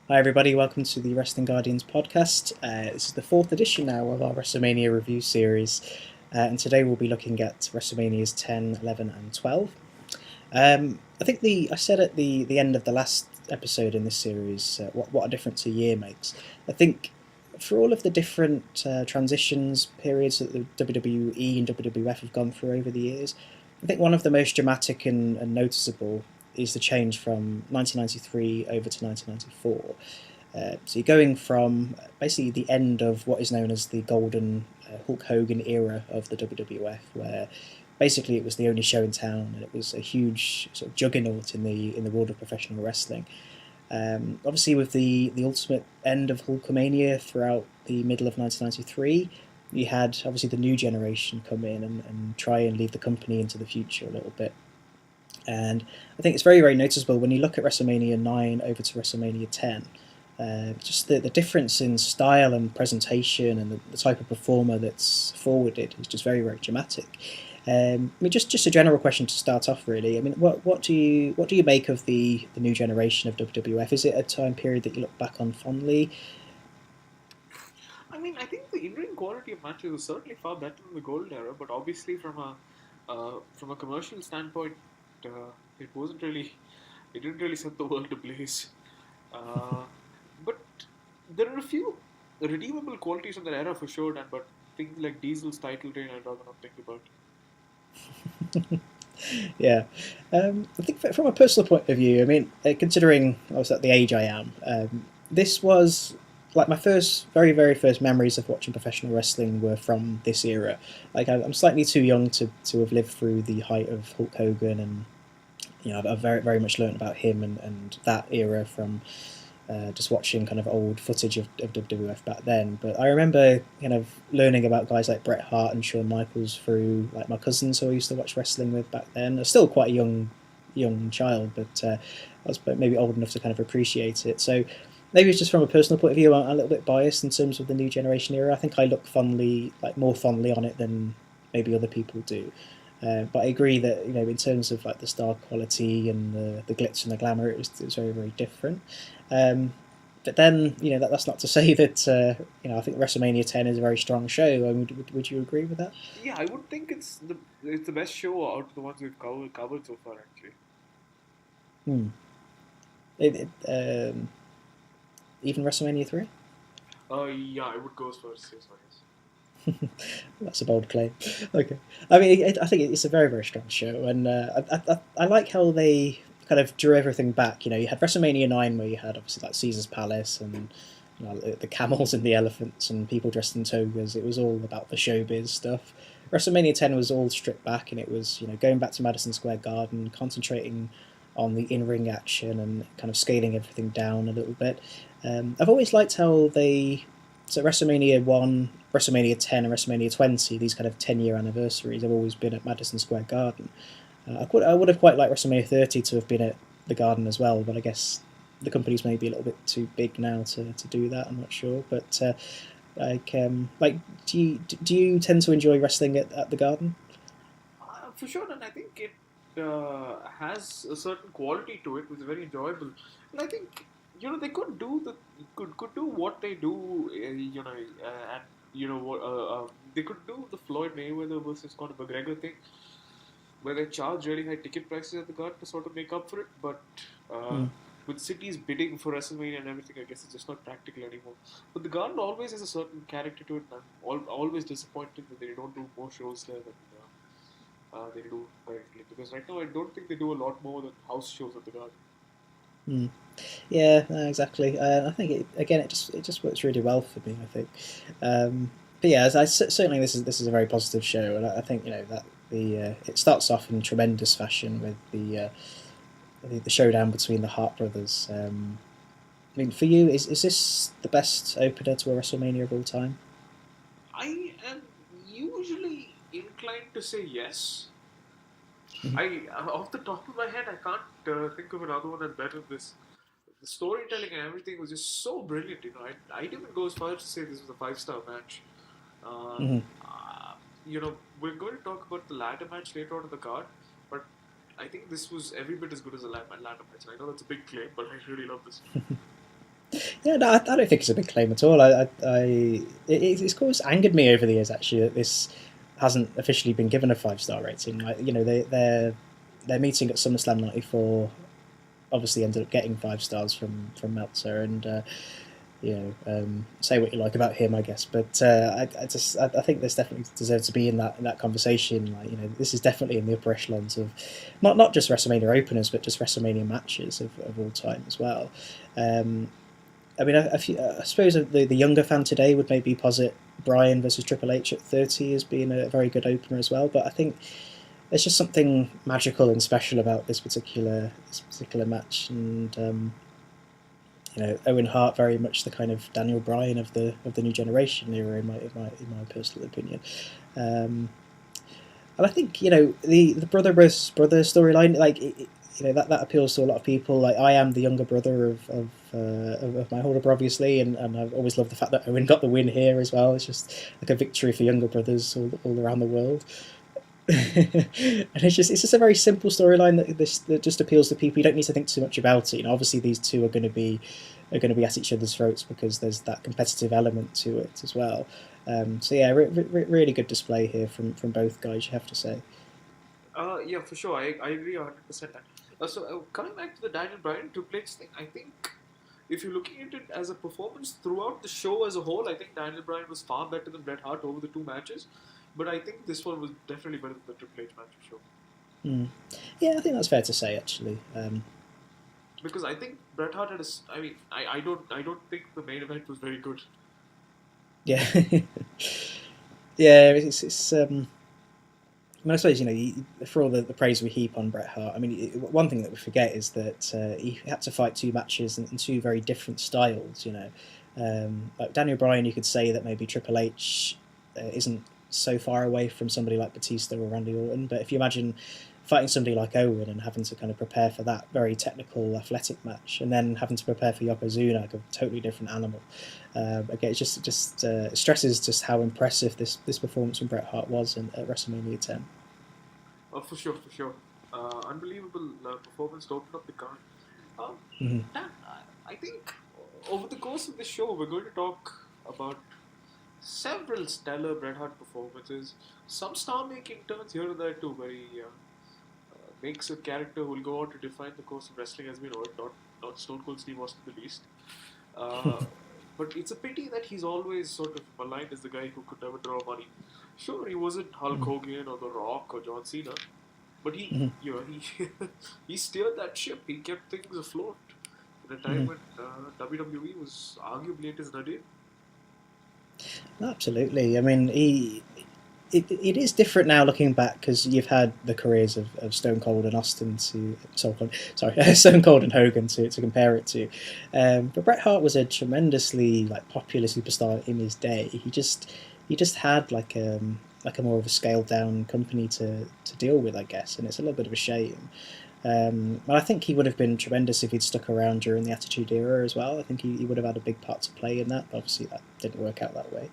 Hi, everybody. Welcome to the Wrestling Guardians podcast. This is the fourth edition now of our WrestleMania review series. And today we'll be looking at WrestleManias 10, 11, and 12. I think I said at the end of the last episode in this series what a difference a year makes. I think for all of the different transitions periods that the WWE and WWF have gone through over the years, I think one of the most dramatic and noticeable is the change from 1993 over to 1994. So you're going from basically the end of what is known as the golden Hulk Hogan era of the WWF, where basically it was the only show in town and it was a huge sort of juggernaut in the world of professional wrestling. Obviously, with the ultimate end of Hulkamania throughout the middle of 1993, you had obviously the new generation come in and try and leave the company into the future a little bit. And I think it's very, very noticeable when you look at WrestleMania 9 over to WrestleMania 10. Just the difference in style and presentation and the type of performer that's forwarded is just very, very dramatic. I mean, just a general question to start off, really. I mean, what do you make of the new generation of WWF? Is it a time period that you look back on fondly? I think the in-ring quality of matches was certainly far better than the golden era, but obviously from a commercial standpoint, it wasn't really it didn't really set the world ablaze. Uh, but there are a few redeemable qualities from that era for sure, Dan. But things like Diesel's title reign, I'd rather not think about. Yeah, I think from a personal point of view, I mean, considering I was at the age I am, this was like my first, very, very first memories of watching professional wrestling were from this era. Like I'm slightly too young to have lived through the height of Hulk Hogan, and I've very, very much learned about him and that era from just watching kind of old footage of WWF back then. But I remember kind of learning about guys like Bret Hart and Shawn Michaels through like my cousins who I used to watch wrestling with back then. I was still quite a young child, but I was maybe old enough to kind of appreciate it. So maybe it's just from a personal point of view, I'm a little bit biased in terms of the new generation era. I think I look fondly, like more fondly on it than maybe other people do. But I agree that in terms of like the star quality and the glitz and the glamour, it was very, very different. Um, but then that's not to say that I think WrestleMania 10 is a very strong show. I mean, would you agree with that? Yeah, I would think it's the best show out of the ones we've covered so far, actually. Hmm. Even WrestleMania 3. Yeah, I would go as far as say so. Yes. That's a bold claim. Okay, I mean, I think it's a very, very strong show, and I like how they kind of drew everything back. You had WrestleMania 9 where you had obviously like Caesar's Palace and the camels and the elephants and people dressed in togas. It was all about the showbiz stuff. WrestleMania 10 was all stripped back, and it was going back to Madison Square Garden, concentrating on the in-ring action and kind of scaling everything down a little bit. I've always liked how WrestleMania 1, WrestleMania 10, and WrestleMania 20, these kind of 10-year anniversaries, have always been at Madison Square Garden. I would have quite liked WrestleMania 30 to have been at the Garden as well, but I guess the company's maybe a little bit too big now to do that. I'm not sure, but do you tend to enjoy wrestling at the Garden? For sure, and I think it has a certain quality to it, which is very enjoyable. And I think they could do what they do, and what they could do the Floyd Mayweather versus Conor McGregor thing, where they charge really high ticket prices at the Garden to sort of make up for it. But Hmm. with cities bidding for WrestleMania and everything, I guess it's just not practical anymore. But the Garden always has a certain character to it, and I'm always disappointed that they don't do more shows there than they do currently. Because right now, I don't think they do a lot more than house shows at the Garden. Hmm. Yeah, no, exactly. I think it just works really well for me. I think, but yeah, certainly this is a very positive show, and I think that it starts off in tremendous fashion with the showdown between the Hart brothers. I mean, for you, is this the best opener to a WrestleMania of all time? I am usually inclined to say yes. Mhm. Off the top of my head, I can't think of another one that's better than this. The storytelling and everything was just so brilliant. I'd even go as far as to say this was a five-star match. Uh, Mhm. we're going to talk about the ladder match later on in the card, but I think this was every bit as good as a ladder match. And I know that's a big claim, but I really love this. Yeah, no, I don't think it's a big claim at all. It's always angered me over the years actually that this hasn't officially been given a 5-star rating. Like, you know, their meeting at SummerSlam '94 obviously ended up getting 5 stars from Meltzer, and say what you like about him, I guess, but I think this definitely deserves to be in that conversation. Like, you know, this is definitely in the upper echelons of not just WrestleMania openers, but just WrestleMania matches of all time as well. I mean, I suppose the younger fan today would maybe posit Bryan versus Triple H at 30 as being a very good opener as well. But I think there's just something magical and special about this particular match, and Owen Hart very much the kind of Daniel Bryan of the new generation era in my personal opinion. And I think the brother versus brother storyline, like that appeals to a lot of people. Like, I am the younger brother of my older brother, obviously, and I've always loved the fact that Owen got the win here as well. It's just like a victory for younger brothers all around the world. And it's just a very simple storyline that just appeals to people. You don't need to think too much about it. Obviously these two are going to be at each other's throats because there's that competitive element to it as well. So yeah, really good display here from both guys, you have to say. Yeah, for sure. I agree 100%. Coming back to the Daniel Bryan Triple H thing, I think if you're looking at it as a performance throughout the show as a whole, I think Daniel Bryan was far better than Bret Hart over the two matches. But I think this one was definitely better than the Triple H match for sure. Yeah, I think that's fair to say actually. Because I think Bret Hart had a. I mean, I don't think the main event was very good. Yeah, yeah. It's I mean, I suppose for all the praise we heap on Bret Hart, I mean, one thing that we forget is that he had to fight two matches in two very different styles. Like Daniel Bryan, you could say that maybe Triple H isn't so far away from somebody like Batista or Randy Orton, but if you imagine fighting somebody like Owen and having to kind of prepare for that very technical, athletic match, and then having to prepare for Yokozuna, like a totally different animal. Again, it just stresses just how impressive this performance from Bret Hart was at WrestleMania 10. Oh, for sure, for sure. Unbelievable performance to open up the card. Dan, I think over the course of the show, we're going to talk about several stellar Bret Hart performances. Some star-making turns here and there too, where he makes a character who will go on to define the course of wrestling as we know it, not Stone Cold Steve Austin the Beast. But it's a pity that he's always sort of maligned as the guy who could never draw money. Sure, he wasn't Hulk Hogan or The Rock or John Cena, but he he steered that ship. He kept things afloat at a time when WWE was arguably at its nadir. Absolutely. I mean, it is different now looking back because you've had the careers of Stone Cold and Austin Stone Cold and Hogan to compare it to. But Bret Hart was a tremendously popular superstar in his day. He just had like a more of a scaled down company to deal with, I guess, and it's a little bit of a shame. But I think he would have been tremendous if he'd stuck around during the Attitude Era as well. I think he would have had a big part to play in that. But obviously, that didn't work out that way.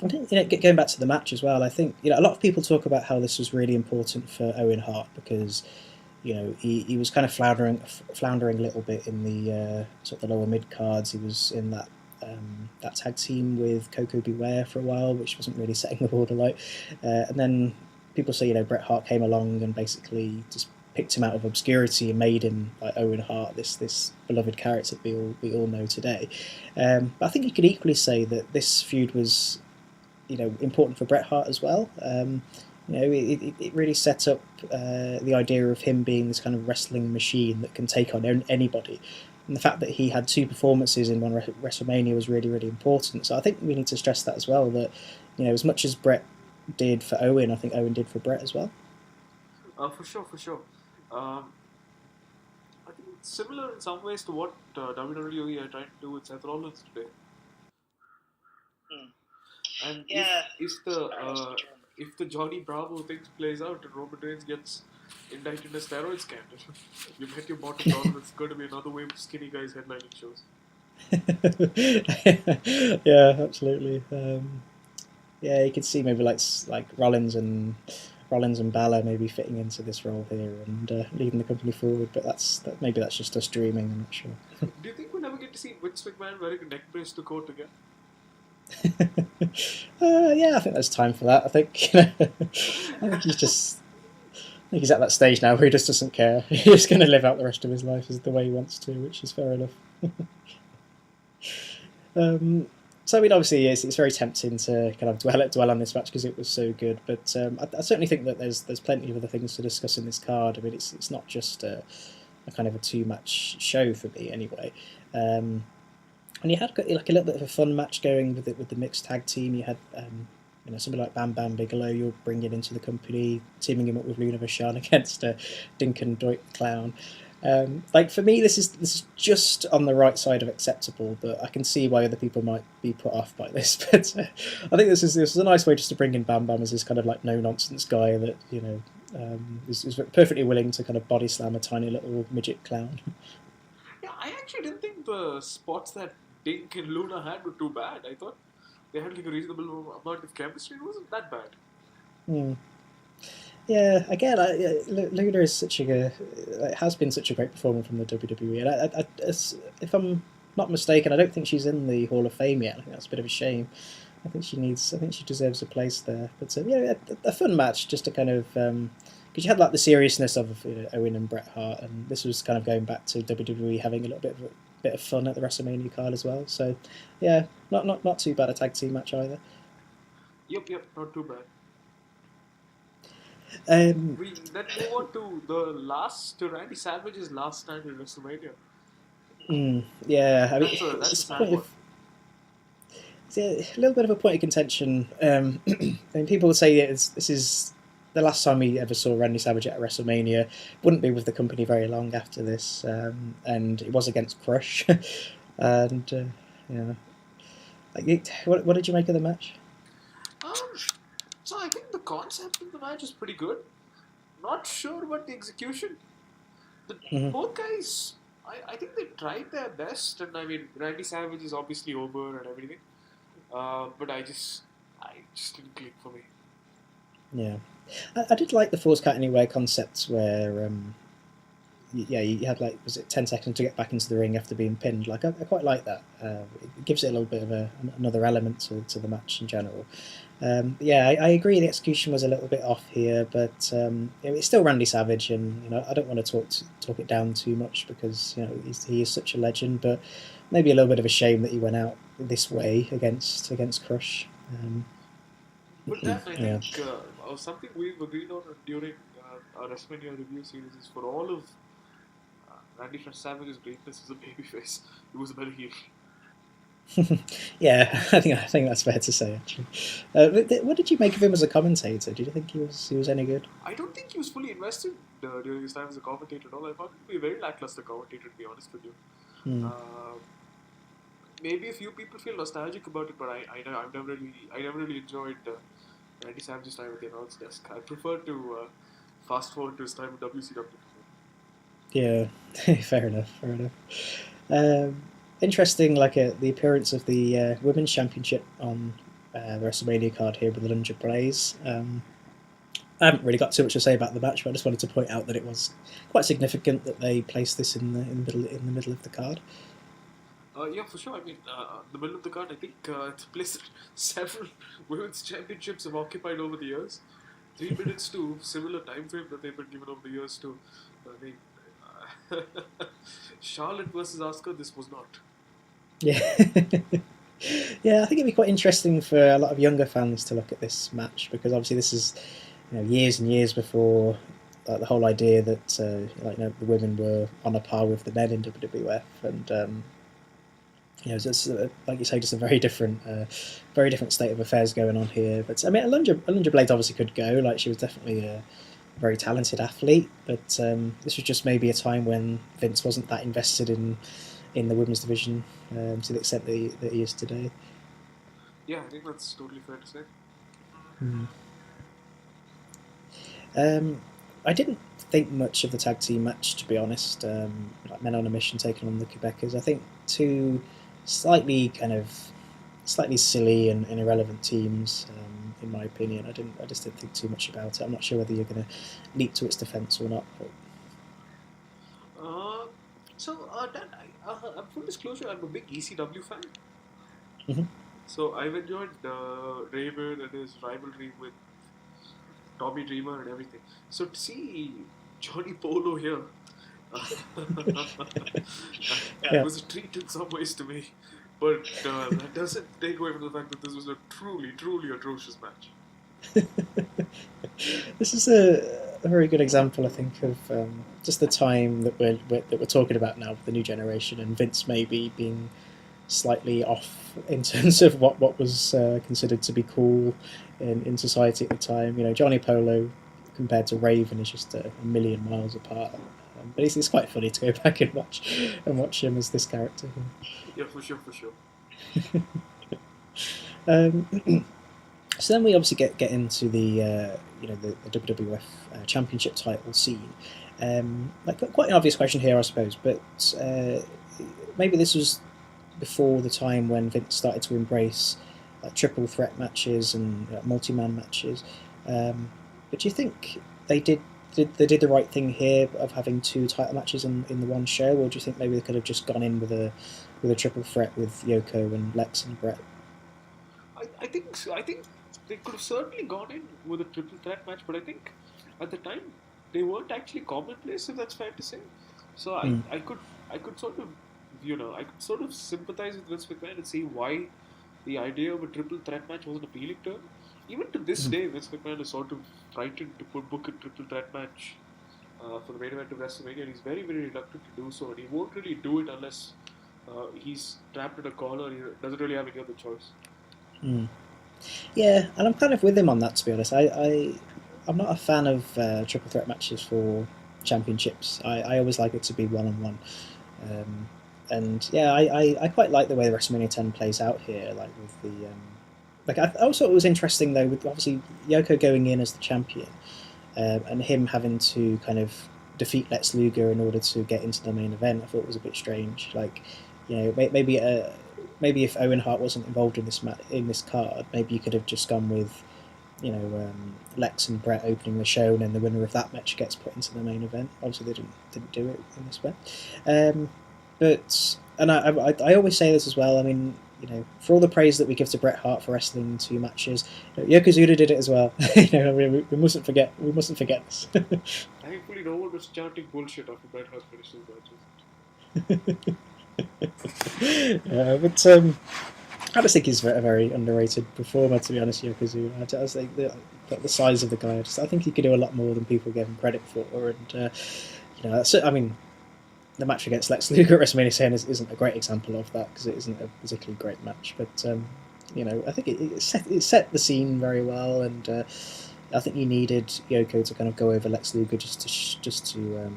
I think, going back to the match as well, I think a lot of people talk about how this was really important for Owen Hart because he was kind of floundering a little bit in the sort of the lower mid cards. He was in that tag team with Coco Beware for a while, which wasn't really setting the world alight. And then people say Bret Hart came along and basically just picked him out of obscurity and made him like Owen Hart, this beloved character that we all know today. But I think you could equally say that this feud was important for Bret Hart as well. It really set up the idea of him being this kind of wrestling machine that can take on anybody. And the fact that he had two performances in one WrestleMania was really, really important. So I think we need to stress that as well, that as much as Bret did for Owen, I think Owen did for Bret as well. For sure, for sure. I think it's similar in some ways to what WWE are trying to do with Seth Rollins today. And if the Johnny Bravo thing plays out and Roman Reigns gets indicted in a steroid scandal, you bet your bottom dollar it's going to be another wave of skinny guys headlining shows. Yeah, absolutely. Yeah, you could see maybe like Rollins and Rollins and Balor maybe fitting into this role here and leading the company forward. But maybe that's just us dreaming. I'm not sure. Do you think we'll ever get to see Vince McMahon wearing a neck brace to court again? Yeah, I think there's time for that. I think I think he's at that stage now where he just doesn't care. He's just going to live out the rest of his life as the way he wants to, which is fair enough. So I mean, obviously, it's very tempting to kind of dwell on this match because it was so good. But I certainly think that there's plenty of other things to discuss in this card. I mean, it's not just a kind of a 2-match show for me anyway. And you had like a little bit of a fun match going with it with the mixed tag team. You had somebody like Bam Bam Bigelow you're bringing into the company, teaming him up with Luna Vachon against Dinkin Doit the Clown. Like for me, this is just on the right side of acceptable, but I can see why other people might be put off by this. But I think this is a nice way just to bring in Bam Bam as this kind of like no nonsense guy that is perfectly willing to kind of body slam a tiny little midget clown. Yeah, I actually didn't think the spots that Dink and Luna had were too bad. I thought they had like a reasonable amount of chemistry. It wasn't that bad. Yeah, again, Luna is has been such a great performer from the WWE, and if I'm not mistaken, I don't think she's in the Hall of Fame yet. I think that's a bit of a shame. I think she deserves a place there. But a fun match just to kind of because you had like the seriousness of Owen and Bret Hart, and this was kind of going back to WWE having a little bit of fun at the WrestleMania card as well. So yeah, not too bad a tag team match either. Yep, not too bad. We then move on to Randy Savage's last night at WrestleMania. Yeah, I mean, that's a sad one. It's a little bit of a point of contention. I mean, people would say this is the last time we ever saw Randy Savage at WrestleMania. Wouldn't be with the company very long after this, and it was against Crush. And what did you make of the match? So I think the concept of the match is pretty good. Not sure about the execution. Both guys, I think they tried their best, and I mean Randy Savage is obviously over and everything, but I just didn't click for me. Yeah, I did like the Force Count Anywhere concept where you had like, was it 10 seconds to get back into the ring after being pinned? Like I quite like that. It gives it a little bit of another element to the match in general. I agree the execution was a little bit off here, but it's still Randy Savage, and I don't want to talk it down too much because he is such a legend. But maybe a little bit of a shame that he went out this way against Crush. But that I think something we've agreed on during our WrestleMania review series is for all of Randy Savage's greatness as a babyface, he was a better heel. Yeah, I think that's fair to say. Actually, what did you make of him as a commentator? Did you think he was any good? I don't think he was fully invested during his time as a commentator at all. I found him to be a very lackluster commentator, to be honest with you. Maybe a few people feel nostalgic about it, but I never really enjoyed Randy Savage's time at the announce desk. I prefer to fast forward to his time at WCW. Yeah, fair enough. Interesting, like the appearance of the Women's Championship on the WrestleMania card here with the Lunger Blaze. I haven't really got too much to say about the match, but I just wanted to point out that it was quite significant that they placed this in the middle of the card. Yeah, for sure. I mean, the middle of the card, I think it's a place that several women's championships have occupied over the years. 3 minutes to similar time frame that they've been given over the years to. I mean, Charlotte versus Asuka, this was not. Yeah. Yeah, I think it'd be quite interesting for a lot of younger fans to look at this match because obviously this is years and years before the whole idea that the women were on a par with the men in WWF, and it's like you say, just a very different state of affairs going on here. But I mean, Alundra Blade obviously could go. Like she was definitely a very talented athlete, but this was just maybe a time when Vince wasn't that invested in the women's division to the extent that he is today. Yeah, I think that's totally fair to say. I didn't think much of the tag team match, to be honest. Like Men on a Mission taking on the Quebecers. I think two slightly silly and irrelevant teams. in my opinion. I just didn't think too much about it. I'm not sure whether you're going to leap to its defence or not. But... Dan, I'm full disclosure. I'm a big ECW fan. Mhm. So I've enjoyed Raven and his rivalry with Tommy Dreamer and everything. So to see Johnny Polo here, it Yeah. was a treat in some ways to me. But that doesn't take away from the fact that this was a truly, truly atrocious match. This is a very good example, I think, of just the time that we're talking about now with the new generation, and Vince maybe being slightly off in terms of what was considered to be cool in society at the time. Johnny Polo compared to Raven is just a million miles apart. But it's quite funny to go back and watch him as this character. Yeah, for sure, for sure. So then we obviously get into the the WWF Championship title scene. Quite an obvious question here, I suppose, but maybe this was before the time when Vince started to embrace triple threat matches and multi-man matches. But do you think they did the right thing here of having two title matches in the one show, or do you think maybe they could have just gone in with a triple threat with Yoko and Lex and Brett? I think so. I think they could have certainly gone in with a triple threat match, but I think at the time they weren't actually commonplace, if that's fair to say. So I could sort of I could sort of sympathize with Vince McMahon and see why the idea of a triple threat match wasn't appealing to him. Even to this day, Vince McMahon is sort of frightened to book a triple threat match for the main event of WrestleMania, and he's very, very reluctant to do so, and he won't really do it unless he's trapped in a corner and he doesn't really have any other choice. Yeah, and I'm kind of with him on that, to be honest. I'm not a fan of triple threat matches for championships. I always like it to be one-on-one. And yeah, I quite like the way WrestleMania 10 plays out here, like with the I also thought it was interesting though, with obviously Yoko going in as the champion, and him having to kind of defeat Lex Luger in order to get into the main event. I thought it was a bit strange. Like, maybe if Owen Hart wasn't involved in this card, maybe you could have just gone with Lex and Brett opening the show, and then the winner of that match gets put into the main event. Obviously, they didn't do it in this way. But I always say this as well. I mean, for all the praise that we give to Bret Hart for wrestling 2 matches, Yokozuna did it as well. We mustn't forget. We mustn't forget this. Thankfully, no one was chanting bullshit after Bret Hart finished his matches. But I just think he's a very underrated performer, to be honest, Yokozuna. I just think the size of the guy, I think he could do a lot more than people give him credit for. And I mean, the match against Lex Luger at WrestleMania 10 isn't a great example of that, because it isn't a particularly great match. But I think it set the scene very well, and I think you needed Yoko to kind of go over Lex Luger just to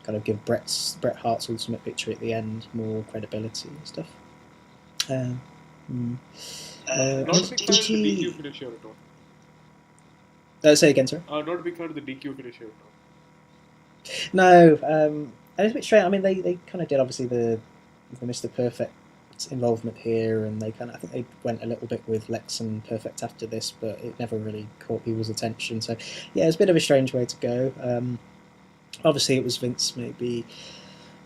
kind of give Bret Hart's ultimate victory at the end more credibility and stuff. Not a big fan of the DQ finish here at all. Say again, sir. Not a big fan of the DQ finish here at all. No, and it's a bit strange. I mean, they kind of did obviously the Mr. Perfect involvement here, and I think they went a little bit with Lex and Perfect after this, but it never really caught people's attention. So yeah, it's a bit of a strange way to go. Obviously, it was Vince maybe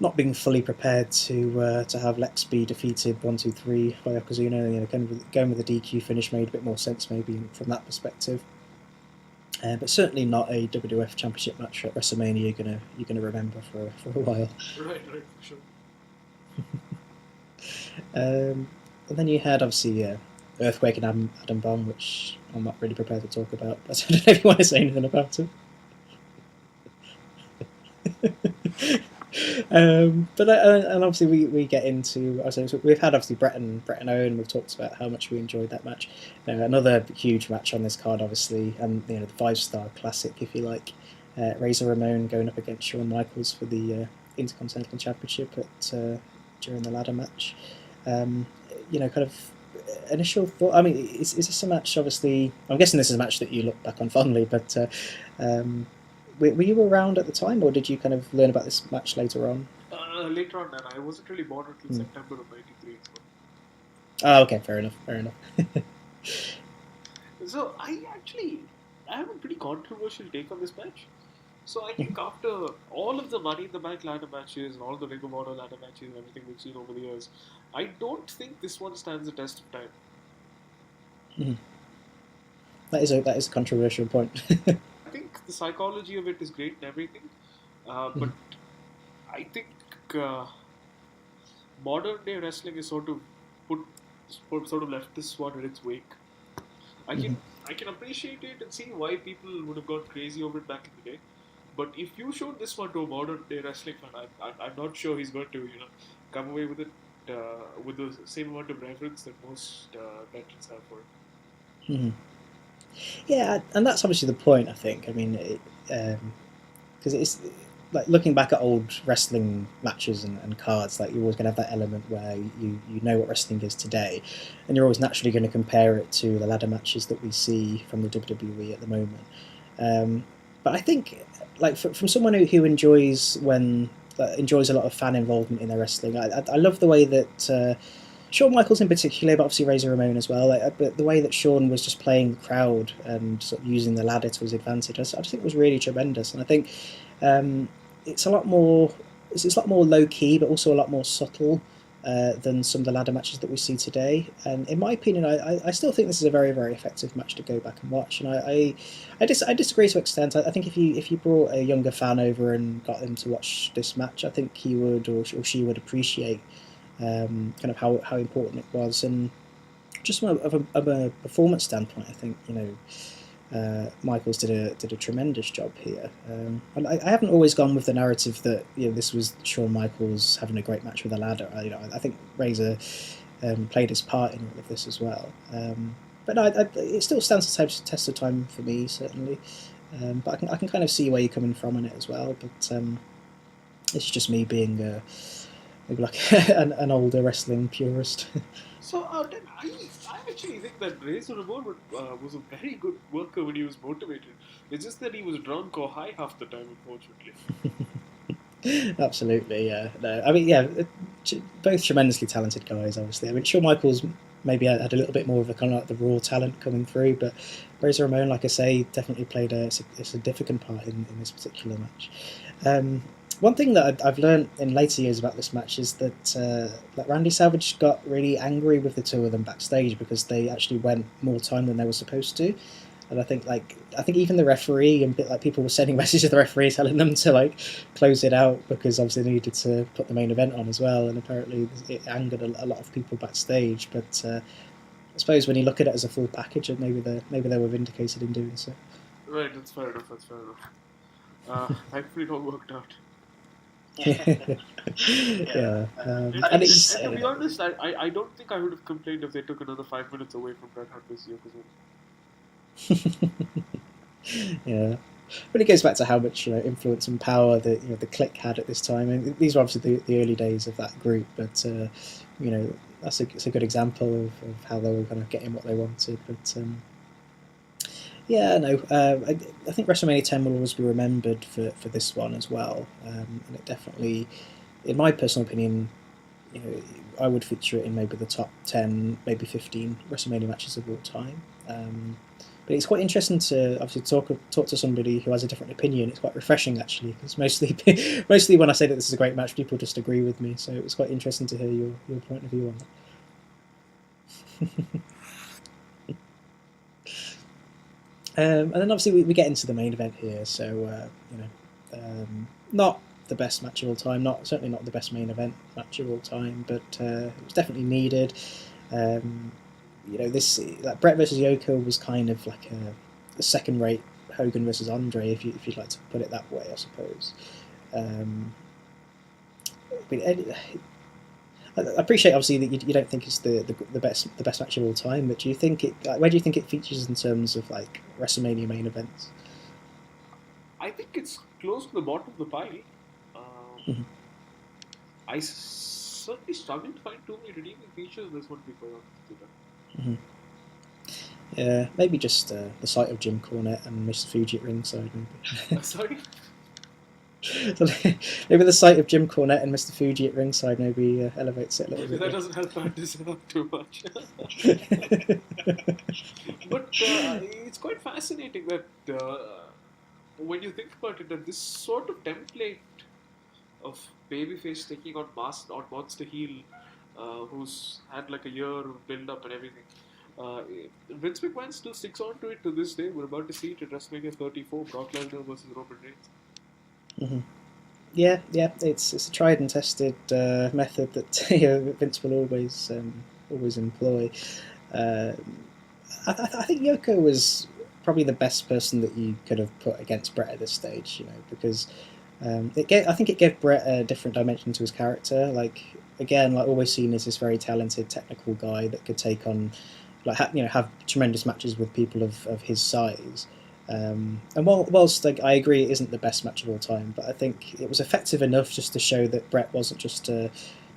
not being fully prepared to have Lex be defeated 1-2-3 by Yokozuna. Going with the DQ finish made a bit more sense maybe from that perspective. But certainly not a WWF Championship match at WrestleMania you're gonna remember for a while. Right, for sure. And then you had obviously Earthquake and Adam Bomb, which I'm not really prepared to talk about. But I don't know if you want to say anything about it. But and obviously we get into, so we've had obviously Brett and Owen. We've talked about how much we enjoyed that match. Another huge match on this card, obviously, and the 5-star classic, if you like. Razor Ramon going up against Shawn Michaels for the Intercontinental Championship during the ladder match. Kind of initial thought. I mean, is this a match? Obviously, I'm guessing this is a match that you look back on fondly, but. Were you around at the time, or did you kind of learn about this match later on? Later on, and I wasn't really born until September of '93. So. Oh, okay, fair enough. So I have a pretty controversial take on this match. So I think after all of the Money in the Bank ladder matches and all the Ring of Honor ladder matches and everything we've seen over the years, I don't think this one stands the test of time. Mhm. That is a controversial point. I think the psychology of it is great and everything, but Mhm. I think uh, modern day wrestling is put sort of left this one in its wake. I Mhm. can I can appreciate it and see why people would have gone crazy over it back in the day. But if you showed this one to a modern day wrestling fan, I'm not sure he's going to come away with it with the same amount of reverence that most veterans have for it. Mhm. Yeah, and that's obviously the point. I think. I mean, because it's like looking back at old wrestling matches and cards, like you're always going to have that element where you know what wrestling is today, and you're always naturally going to compare it to the ladder matches that we see from the WWE at the moment. Um, but I think, like from someone who enjoys enjoys a lot of fan involvement in their wrestling, I love the way that. Shawn Michaels in particular, but obviously Razor Ramon as well. But the way that Shawn was just playing the crowd and sort of using the ladder to his advantage, I just think was really tremendous. And I think um, it's a lot more it's a lot more low key, but also a lot more subtle than some of the ladder matches that we see today. And in my opinion, I still think this is a very very effective match to go back and watch. And I disagree to an extent. I think if you brought a younger fan over and got them to watch this match, I think he would or she would appreciate kind of how important it was. And just from a performance standpoint, I think Michaels did a tremendous job here. And I haven't always gone with the narrative that this was Shawn Michaels having a great match with a ladder. I think Razor played his part in all of this as well. But no, it still stands the test of time for me, certainly. But I can kind of see where you're coming from in it as well. But it's just me being maybe like an older wrestling purist. So then I actually think that Razor Ramon was a very good worker when he was motivated. It's just that he was drunk or high half the time, unfortunately. Absolutely, yeah. No, I mean, yeah, both tremendously talented guys. Obviously, I mean, Shawn Michaels maybe had a little bit more of a kind of like the raw talent coming through, but Razor Ramon, like I say, definitely played a significant part in this particular match. Um, one thing that I've learned in later years about this match is that like Randy Savage got really angry with the two of them backstage because they actually went more time than they were supposed to. And I think even the referee and bit like people were sending messages to the referee telling them to like close it out because obviously they needed to put the main event on as well. And apparently it angered a lot of people backstage. But I suppose when you look at it as a full package, maybe they were vindicated in doing so. Right, that's fair enough. That's fair enough. Thankfully, it all worked out. Yeah, And, and and, it's and to be honest, I don't think I would have complained if they took another 5 minutes away from Bret Hart this year. yeah. But it goes back to how much influence and power that the Click had at this time. And these were obviously the early days of that group, but it's a good example of how they were kind of getting what they wanted. But yeah, no, I think WrestleMania 10 will always be remembered for this one as well, and it definitely, in my personal opinion, I would feature it in maybe the top 10, maybe 15 WrestleMania matches of all time. But it's quite interesting to obviously talk to somebody who has a different opinion. It's quite refreshing actually, because mostly when I say that this is a great match, people just agree with me. So it was quite interesting to hear your point of view on that. And then obviously we get into the main event here. So not the best match of all time, certainly not the best main event match of all time, but it was definitely needed. Um, this like Brett versus Yoko was kind of like a second-rate Hogan versus Andre, if you'd like to put it that way, I suppose. Um, but I appreciate obviously that you don't think it's the best match of all time, but do you think where do you think it features in terms of like WrestleMania main events? I think it's close to the bottom of the pile. Um, Mm-hmm. I certainly struggle to find too many redeeming features in this one, to be quite honest with Mm-hmm. Yeah, maybe just the sight of Jim Cornette and Mr. Fuji at ringside, maybe. you. Sorry? So maybe the sight of Jim Cornette and Mr. Fuji at ringside maybe elevates it a little Maybe bit. that doesn't help Anderson out too much. But it's quite fascinating that when you think about it, that this sort of template of babyface taking on Monster Heel, who's had like a year of build up and everything. Uh, Vince McMahon still sticks on to it to this day. We're about to see it at WrestleMania 34, Brock Lesnar versus Roman Reigns. Mm-hmm. Yeah, it's a tried and tested method that Vince will always employ. Uh, I think Yoko was probably the best person that you could have put against Brett at this stage, because I think it gave Brett a different dimension to his character. Like again, like always seen as this very talented technical guy that could take on, like have tremendous matches with people of his size. And whilst like I agree it isn't the best match of all time, but I think it was effective enough just to show that Brett wasn't just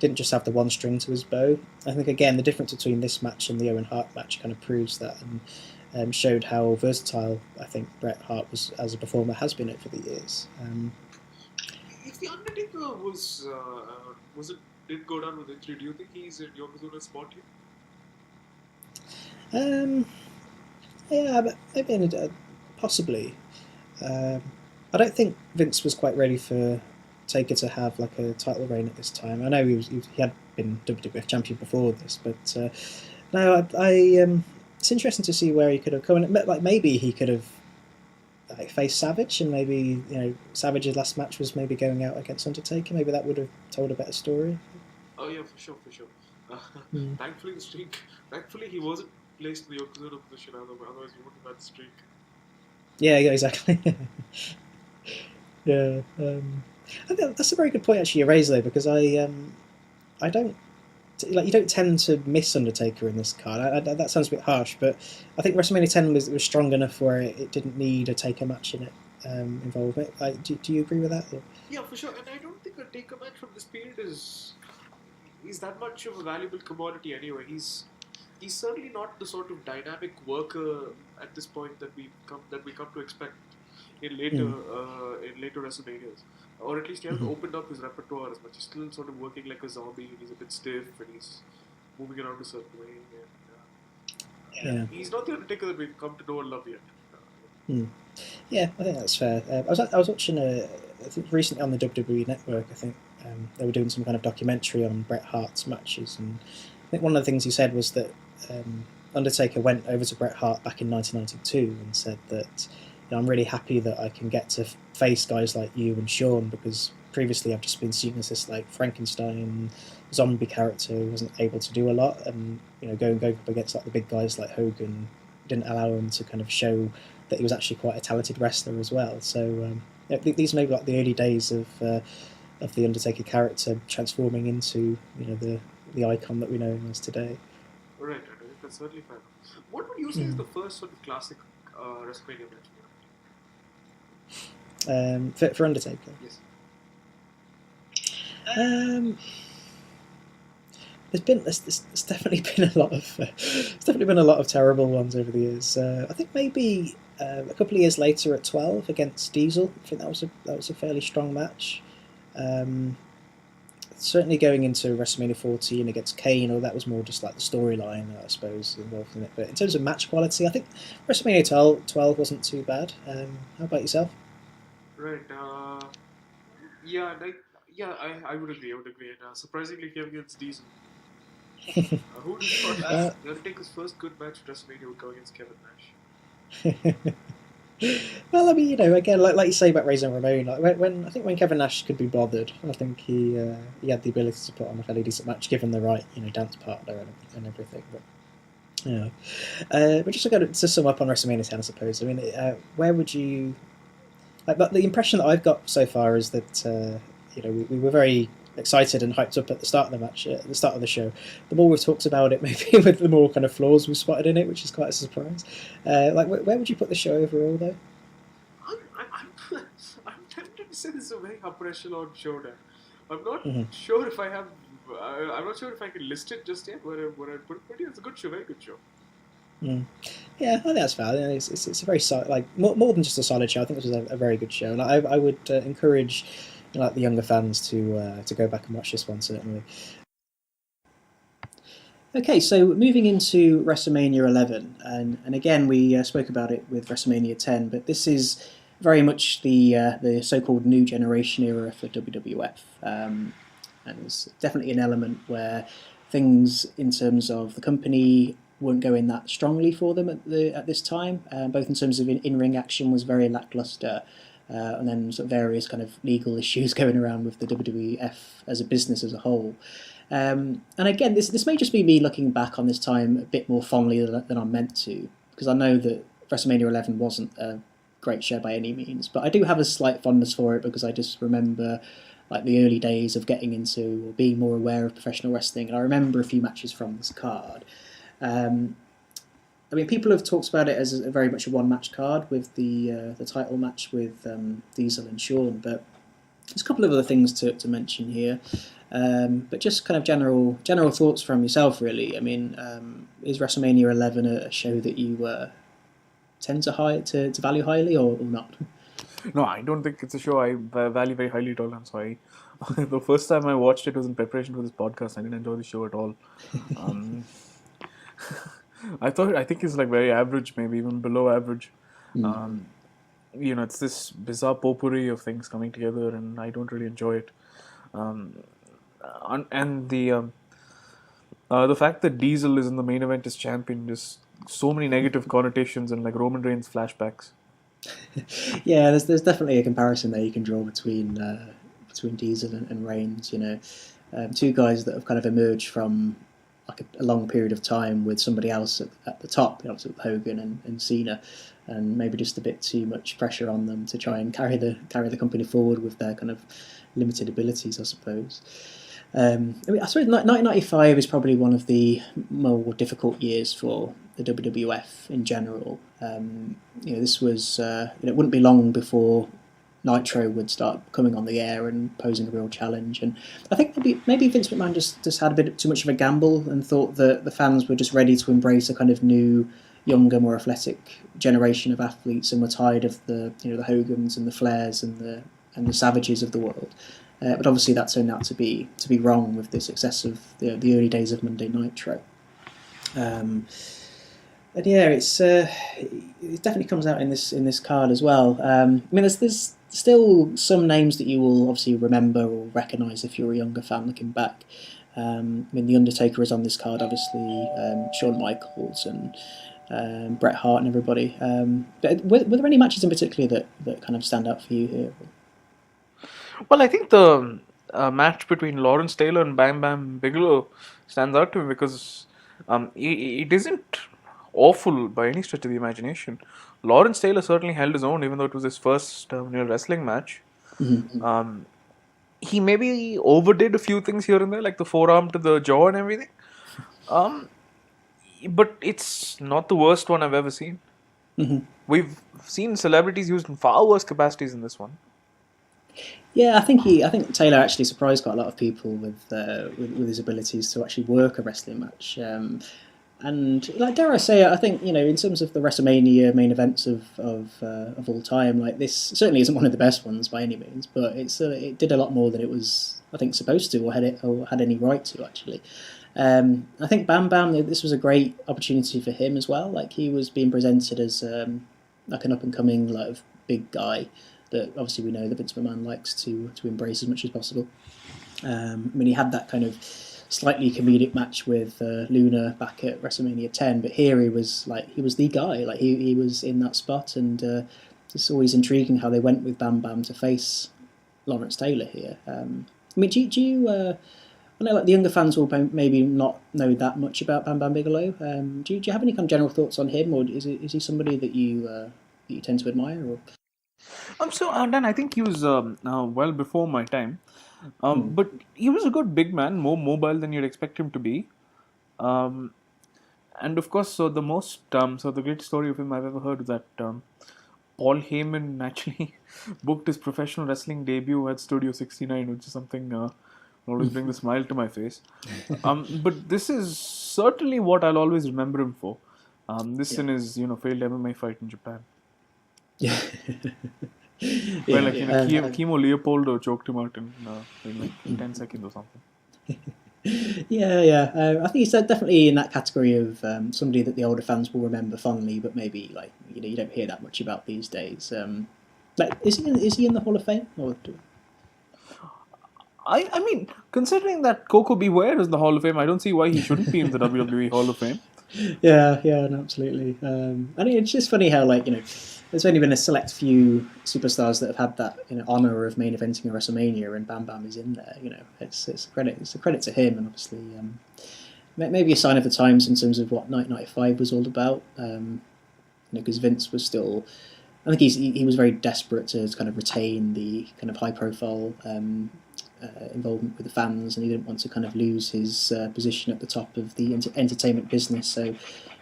didn't just have the one string to his bow. I think again the difference between this match and the Owen Hart match kind of proves that, and showed how versatile I think Bret Hart was as a performer has been over the years. If the Undertaker was it did go down with injury, do you think he's in Yokozuna's spot here? Yeah, but maybe possibly. I don't think Vince was quite ready for Taker to have like a title reign at this time. I know he had been WWF champion before this, but no, it's interesting to see where he could have come. And like maybe he could have like faced Savage, and maybe Savage's last match was maybe going out against Undertaker. Maybe that would have told a better story. Oh yeah, for sure. Thankfully he wasn't placed in the Yokozuna position. Otherwise, we wouldn't have had the streak. Yeah, exactly. Yeah, I think that's a very good point actually you raised though, because I don't like you don't tend to miss Undertaker in this card. That sounds a bit harsh, but I think WrestleMania 10 was strong enough where it didn't need a Taker match in it involved. Like, do you agree with that? Or? Yeah, for sure. And I don't think a Taker match from this period is that much of a valuable commodity anyway. He's certainly not the sort of dynamic worker at this point that we come to expect in later WrestleManias, or at least he hasn't opened up his repertoire as much. He's still sort of working like a zombie, and he's a bit stiff, and he's moving around a certain way. And he's not the Undertaker that we've come to know and love yet. Yeah, I think that's fair. I was watching I think recently on the WWE Network. I think they were doing some kind of documentary on Bret Hart's matches, and I think one of the things he said was that Undertaker went over to Bret Hart back in 1992 and said that I'm really happy that I can get to face guys like you and Shawn, because previously I've just been seen as this like Frankenstein zombie character who wasn't able to do a lot, and going up against like the big guys like Hogan didn't allow him to kind of show that he was actually quite a talented wrestler as well. So these may be like the early days of the Undertaker character transforming into the icon that we know him as today. Right, I think that's certainly fair. What would you say is the first sort of classic WrestleMania match? For Undertaker. Yes. There's definitely been a lot of terrible ones over the years. I think maybe a couple of years later at 12 against Diesel. I think that was a fairly strong match. Certainly going into WrestleMania 14 against Kane, or that was more just like the storyline, I suppose, involved in it. But in terms of match quality, I think WrestleMania 12 wasn't too bad. How about yourself? Right. I would agree. And surprisingly, came against Diesel. Who would have thought Undertaker's first good match at WrestleMania would go against Kevin Nash? Well, I mean, again, like you say about Razor Ramon, like when Kevin Nash could be bothered, I think he had the ability to put on a fairly decent match given the right dance partner and everything. But but just to go to sum up on WrestleMania 10, I suppose. I mean, where would you but the impression that I've got so far is that we were very excited and hyped up at the start of the match, at the start of the show. The more we've talked about it, maybe with the more kind of flaws we've spotted in it, which is quite a surprise. Where would you put the show overall, though? I'm tempted to say this is a very upper echelon show now. I'm not sure if I have. I'm not sure if I can list it just yet. Where I put it, but yeah, it's a good show, very good show. Mm. Yeah, I think that's valid. It's a very like more than just a solid show. I think this was a very good show, and I would encourage like the younger fans to go back and watch this one certainly. Okay, so moving into WrestleMania 11, and again we spoke about it with WrestleMania 10, but this is very much the so-called new generation era for WWF, and it's definitely an element where things in terms of the company weren't going that strongly for them at this time, both in terms of in-ring action was very lackluster. And then sort of various kind of legal issues going around with the WWF as a business as a whole. And again, this may just be me looking back on this time a bit more fondly than I'm meant to, because I know that WrestleMania 11 wasn't a great show by any means, but I do have a slight fondness for it because I just remember like the early days of getting into or being more aware of professional wrestling, and I remember a few matches from this card. Um, I mean, people have talked about it as a very much a one-match card with the title match with Diesel and Shawn, but there's a couple of other things to mention here. But just kind of general thoughts from yourself, really. I mean, is WrestleMania 11 a show that you tend to value highly or not? No, I don't think it's a show I value very highly at all. I'm sorry. The first time I watched it was in preparation for this podcast. I didn't enjoy the show at all. Um, I think it's like very average, maybe even below average. Um, it's this bizarre potpourri of things coming together, and I don't really enjoy it. And the fact that Diesel is in the main event as champion, just so many negative connotations and like Roman Reigns flashbacks. Yeah, there's definitely a comparison there you can draw between Diesel and Reigns. You know, two guys that have kind of emerged from like a long period of time with somebody else at the top, you know, with Hogan and Cena, and maybe just a bit too much pressure on them to try and carry the company forward with their kind of limited abilities, I suppose. I mean, I suppose 1995 is probably one of the more difficult years for the WWF in general. This was it wouldn't be long before Nitro would start coming on the air and posing a real challenge. And I think maybe Vince McMahon just had a bit too much of a gamble and thought that the fans were just ready to embrace a kind of new, younger, more athletic generation of athletes, and were tired of the Hogans and the Flairs and the Savages of the world. But obviously that turned out to be wrong with the success of the early days of Monday Nitro. And yeah, it definitely comes out in this card as well. I mean, there's still some names that you will obviously remember or recognise if you're a younger fan looking back. I mean, The Undertaker is on this card, obviously. Shawn Michaels and Bret Hart and everybody. But were there any matches in particular that kind of stand out for you here? Well, I think the match between Lawrence Taylor and Bam Bam Bigelow stands out to me because it isn't awful by any stretch of the imagination. Lawrence Taylor certainly held his own, even though it was his first real wrestling match. Mm-hmm. He maybe overdid a few things here and there, like the forearm to the jaw and everything. But it's not the worst one I've ever seen. Mm-hmm. We've seen celebrities used in far worse capacities than this one. Yeah, I think Taylor actually surprised quite a lot of people with his abilities to actually work a wrestling match. And like dare I say, I think in terms of the WrestleMania main events of all time, like this certainly isn't one of the best ones by any means, but it did a lot more than it was I think supposed to or had any right to actually. I think Bam Bam, this was a great opportunity for him as well. Like he was being presented as like an up and coming like big guy that obviously we know that Vince McMahon likes to embrace as much as possible. I mean, he had that kind of slightly comedic match with Luna back at WrestleMania 10, but here he was the guy. Like he was in that spot, and it's always intriguing how they went with Bam Bam to face Lawrence Taylor here. I mean, do you? I know like the younger fans will maybe not know that much about Bam Bam Bigelow. Do you have any kind of general thoughts on him, or is he somebody that you tend to admire? Or? Dan, I think he was well before my time. But he was a good big man, more mobile than you'd expect him to be. And of course, so the great story of him I've ever heard is that Paul Heyman actually booked his professional wrestling debut at Studio 69, which is something always bring a smile to my face. But this is certainly what I'll always remember him for. This in his failed MMA fight in Japan, Yeah. where Yeah. Chemo Leopoldo choked him out in like 10 seconds or something. Yeah. I think he's definitely in that category of somebody that the older fans will remember fondly, but maybe like you don't hear that much about these days. Like, is he in the Hall of Fame? I mean, considering that Coco Beware is in the Hall of Fame, I don't see why he shouldn't be in the WWE Hall of Fame. Yeah, no, absolutely. I mean, it's just funny how there's only been a select few superstars that have had that honor of main eventing a WrestleMania, and Bam Bam is in there. It's a credit to him, and obviously maybe a sign of the times in terms of what 1995 was all about. Because Vince was still, I think he was very desperate to kind of retain the kind of high profile involvement with the fans, and he didn't want to kind of lose his position at the top of the entertainment business. So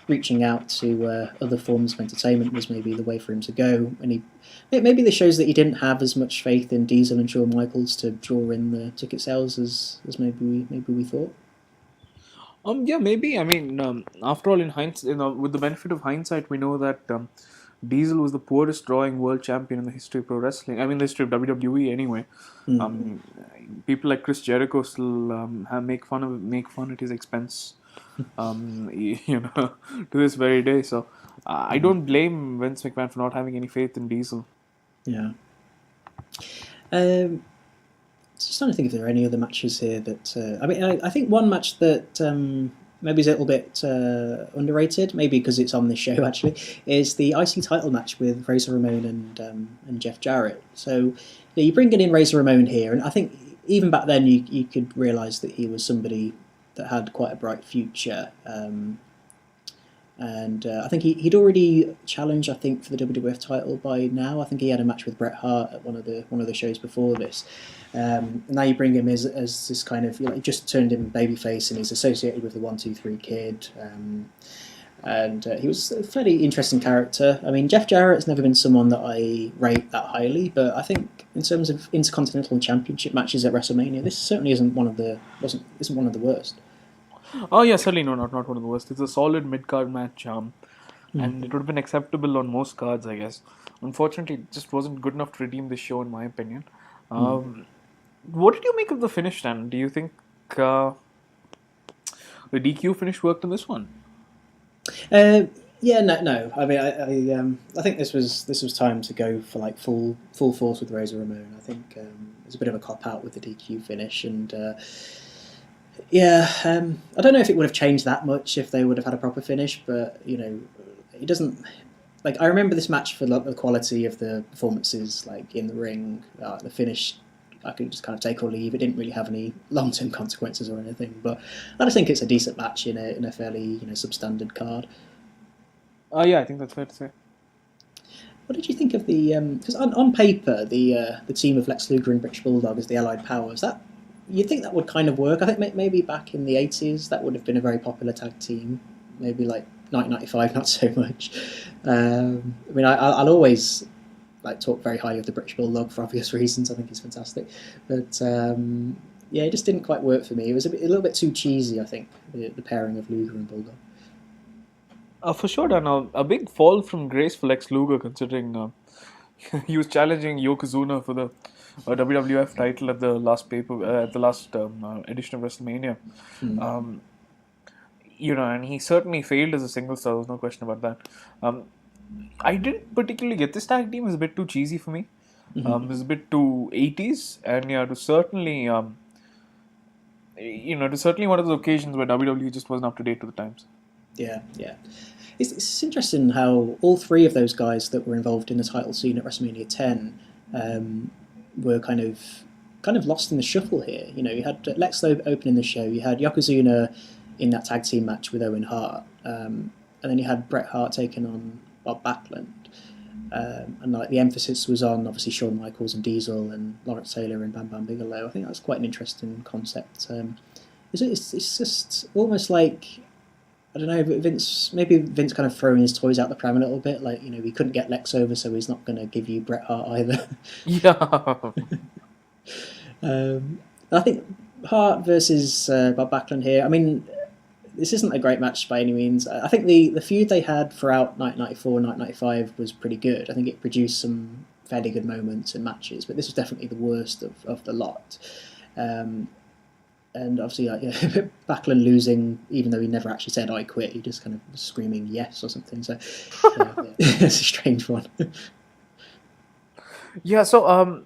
reaching out to other forms of entertainment was maybe the way for him to go. And maybe this shows that he didn't have as much faith in Diesel and Shawn Michaels to draw in the ticket sales as maybe we thought. Yeah, maybe. I mean, after all, in hindsight, with the benefit of hindsight, we know that Diesel was the poorest drawing world champion in the history of pro wrestling. I mean, the history of WWE anyway. People like Chris Jericho still make fun at his expense. To this very day. So I don't blame Vince McMahon for not having any faith in Diesel. Yeah. Just trying to think if there are any other matches here that. I mean, I think one match that maybe is a little bit underrated, maybe because it's on this show actually, is the IC title match with Razor Ramon and Jeff Jarrett. So you bring in Razor Ramon here, and I think even back then you could realise that he was somebody that had quite a bright future. And I think he'd already challenged, I think, for the WWF title by now. I think he had a match with Bret Hart at one of the shows before this. And now you bring him as this kind of, he just turned him babyface, and he's associated with the 1-2-3 Kid. And he was a fairly interesting character. I mean, Jeff Jarrett's never been someone that I rate that highly, but I think in terms of Intercontinental Championship matches at WrestleMania, this certainly isn't one of the worst. Oh yeah, certainly not one of the worst. It's a solid mid-card match, and it would have been acceptable on most cards, I guess. Unfortunately, it just wasn't good enough to redeem this show, in my opinion. What did you make of the finish then? Do you think the DQ finish worked in this one? Yeah, no. I mean, I think this was time to go for like full force with Razor Ramon. I think it was a bit of a cop out with the DQ finish, and I don't know if it would have changed that much if they would have had a proper finish, but it doesn't. Like, I remember this match for the quality of the performances, like in the ring, the finish. I could just kind of take or leave. It didn't really have any long-term consequences or anything, but I just think it's a decent match in a fairly substandard card. Yeah, I think that's fair to say. What did you think of the? Because on paper, the team of Lex Luger and British Bulldog as the Allied Powers, that you'd think that would kind of work. I think maybe back in the 80s that would have been a very popular tag team. Maybe like 1995, not so much. I mean, I'll always talk very highly of the British Bulldog for obvious reasons. I think he's fantastic, but it just didn't quite work for me. It was a little bit too cheesy. I think the pairing of Luger and Bulldog. For sure, Dan. A big fall from grace for Lex Luger, considering he was challenging Yokozuna for the WWF title at the last edition of WrestleMania. And he certainly failed as a single star. There's no question about that. I didn't particularly get this tag team. It was a bit too cheesy for me. It was a bit too 80s, and to certainly, one of those occasions where WWE just wasn't up to date with the times. Yeah. It's interesting how all three of those guys that were involved in the title scene at WrestleMania 10 were kind of lost in the shuffle here. You had Lex Luger opening the show. You had Yokozuna in that tag team match with Owen Hart, and then you had Bret Hart taking on Bob Backlund, and the emphasis was on obviously Shawn Michaels and Diesel and Lawrence Taylor and Bam Bam Bigelow. I think that's quite an interesting concept. It's just almost like, I don't know, Vince kind of throwing his toys out the pram a little bit. Like, we couldn't get Lex over, so he's not going to give you Bret Hart either. Yeah. I think Hart versus Bob Backlund here. I mean, this isn't a great match by any means. I think the feud they had throughout 1994, 1995 was pretty good. I think it produced some fairly good moments and matches, but this was definitely the worst of the lot. Um, and obviously, Backlund losing, even though he never actually said "I quit," he just kind of was screaming "yes" or something. So, it's a strange one. Yeah, so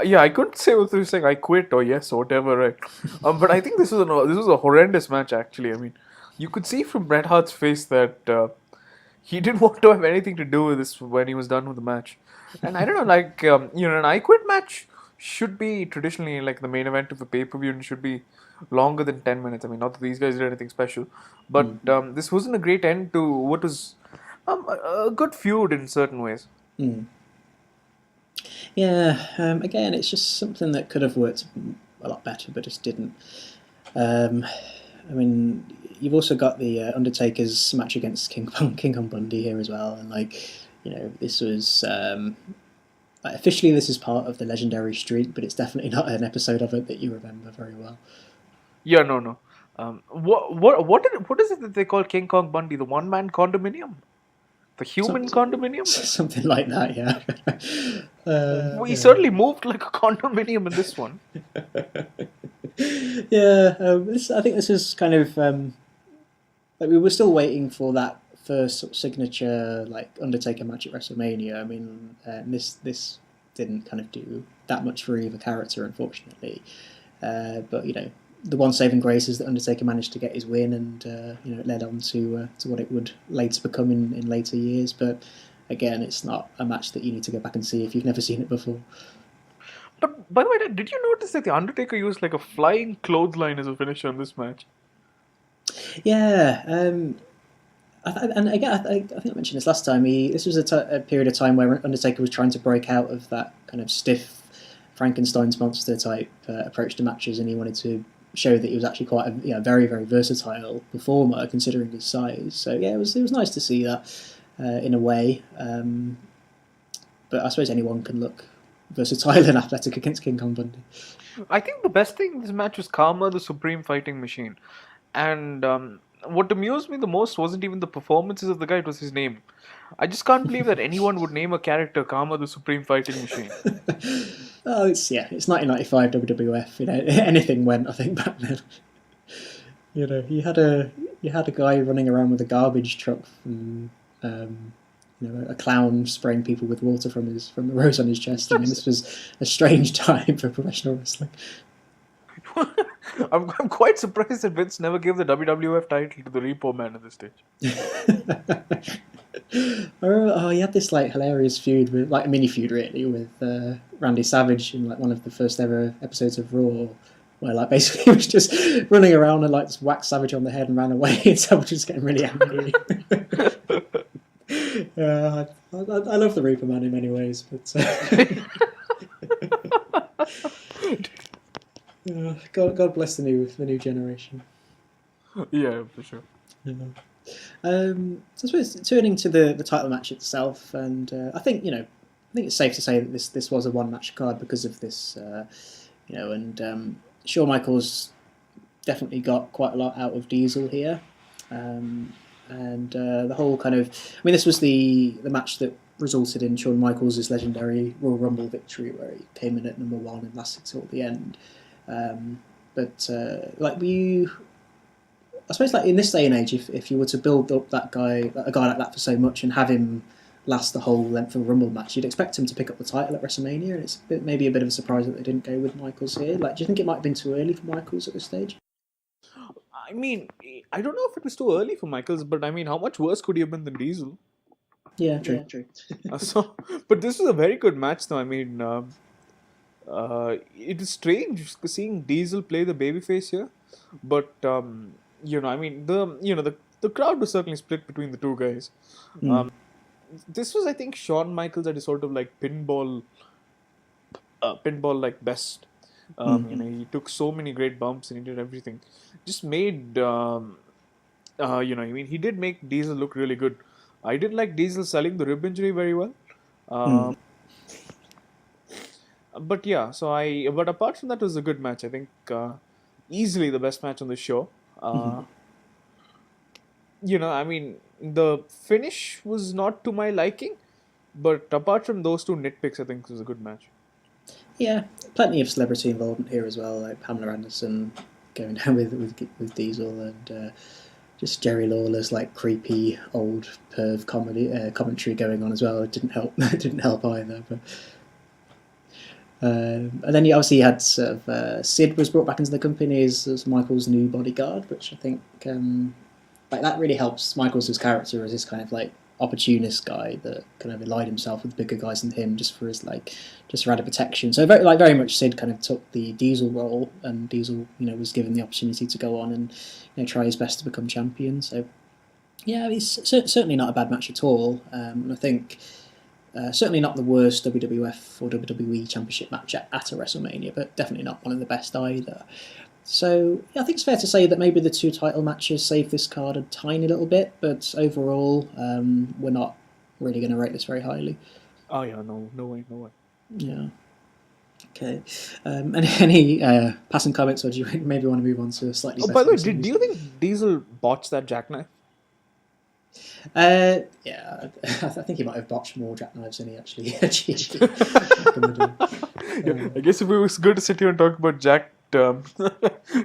yeah, I couldn't say what you're saying. I quit or yes or whatever, right? But I think this was a horrendous match. Actually, I mean, you could see from Bret Hart's face that he didn't want to have anything to do with this when he was done with the match. And I don't know, like an I quit match should be traditionally like the main event of a pay per view and should be longer than 10 minutes. I mean, not that these guys did anything special, but this wasn't a great end to what was a good feud in certain ways. Mm. Yeah, again, it's just something that could have worked a lot better, but just didn't. I mean, you've also got the Undertaker's match against King Kong Bundy here as well, and this was officially this is part of the legendary streak, but it's definitely not an episode of it that you remember very well. Yeah, no. What is it that they call King Kong Bundy? The one man condominium? The human condominium? Something like that, yeah. He certainly moved like a condominium in this one. Yeah, I think this is kind of like we were still waiting for that first sort of signature like Undertaker match at WrestleMania. I mean, this didn't kind of do that much for either character, unfortunately. But the one saving grace is that Undertaker managed to get his win, and it led on to what it would later become in later years. But again, it's not a match that you need to go back and see if you've never seen it before. But by the way, did you notice that the Undertaker used like a flying clothesline as a finisher in this match? Yeah, and again, I think I mentioned this last time. This was a period of time where Undertaker was trying to break out of that kind of stiff Frankenstein's monster type approach to matches, and he wanted to show that he was actually quite a very, very versatile performer considering his size. So yeah, it was nice to see that in a way. But I suppose anyone can look versatile and athletic against King Kong Bundy. I think the best thing in this match was Karma, the Supreme Fighting Machine. And what amused me the most wasn't even the performances of the guy, it was his name. I just can't believe that anyone would name a character Karma, the Supreme Fighting Machine. Oh, it's 1995 WWF. Anything went, I think, back then. You had a guy running around with a garbage truck from a clown spraying people with water from the rose on his chest. I mean, this was a strange time for professional wrestling. I'm quite surprised that Vince never gave the WWF title to the Repo Man at this stage. He had this hilarious feud with a mini feud really with Randy Savage in one of the first ever episodes of Raw, where basically he was just running around and just whacked Savage on the head and ran away, and Savage was getting really angry. Yeah, I love the Reaper Man in many ways, but God bless the new generation. Yeah, for sure. Yeah. So I suppose turning to the title match itself, and I think it's safe to say that this was a one match card because of this, and Shawn Michaels definitely got quite a lot out of Diesel here, and the whole kind of this was the match that resulted in Shawn Michaels' legendary Royal Rumble victory, where he came in at number 1 and lasted till the end. I suppose in this day and age, if you were to build up a guy like that for so much and have him last the whole length of a Rumble match, you'd expect him to pick up the title at WrestleMania, and it's maybe a bit of a surprise that they didn't go with Michaels here. Do you think it might have been too early for Michaels at this stage? I mean, I don't know if it was too early for Michaels, but I mean, how much worse could he have been than Diesel? Yeah, true. But this was a very good match, though. I mean, it is strange seeing Diesel play the babyface here, but the crowd was certainly split between the two guys. This was, I think, Shawn Michaels at his sort of pinball best. He took so many great bumps and he did everything. Just made he did make Diesel look really good. I didn't like Diesel selling the rib injury very well. But yeah, apart from that, it was a good match. I think easily the best match on the show. I mean, the finish was not to my liking, but apart from those two nitpicks, I think it was a good match. Yeah, plenty of celebrity involvement here as well, like Pamela Anderson going down with Diesel, and just Jerry Lawler's like creepy old perv commentary going on as well. It didn't help. It didn't help either. But and then you obviously had sort of Sid was brought back into the company as Michael's new bodyguard, which I think like that really helps Michael's character as this kind of like opportunist guy that kind of allied himself with bigger guys than him just for his like just for added protection. So very much Sid kind of took the Diesel role, and Diesel was given the opportunity to go on and try his best to become champion. So yeah, it's certainly not a bad match at all. And I think certainly not the worst WWF or WWE Championship match at a WrestleMania, but definitely not one of the best either. So yeah, I think it's fair to say that maybe the two title matches save this card a tiny little bit, but overall, we're not really going to rate this very highly. Oh yeah, no way. Yeah. Okay. Any passing comments, or do you maybe want to move on to a slightly? Oh, by the way, do you think Diesel botched that jackknife? Yeah, I think he might have botched more jackknives than he actually achieved. I guess if we was going to sit here and talk about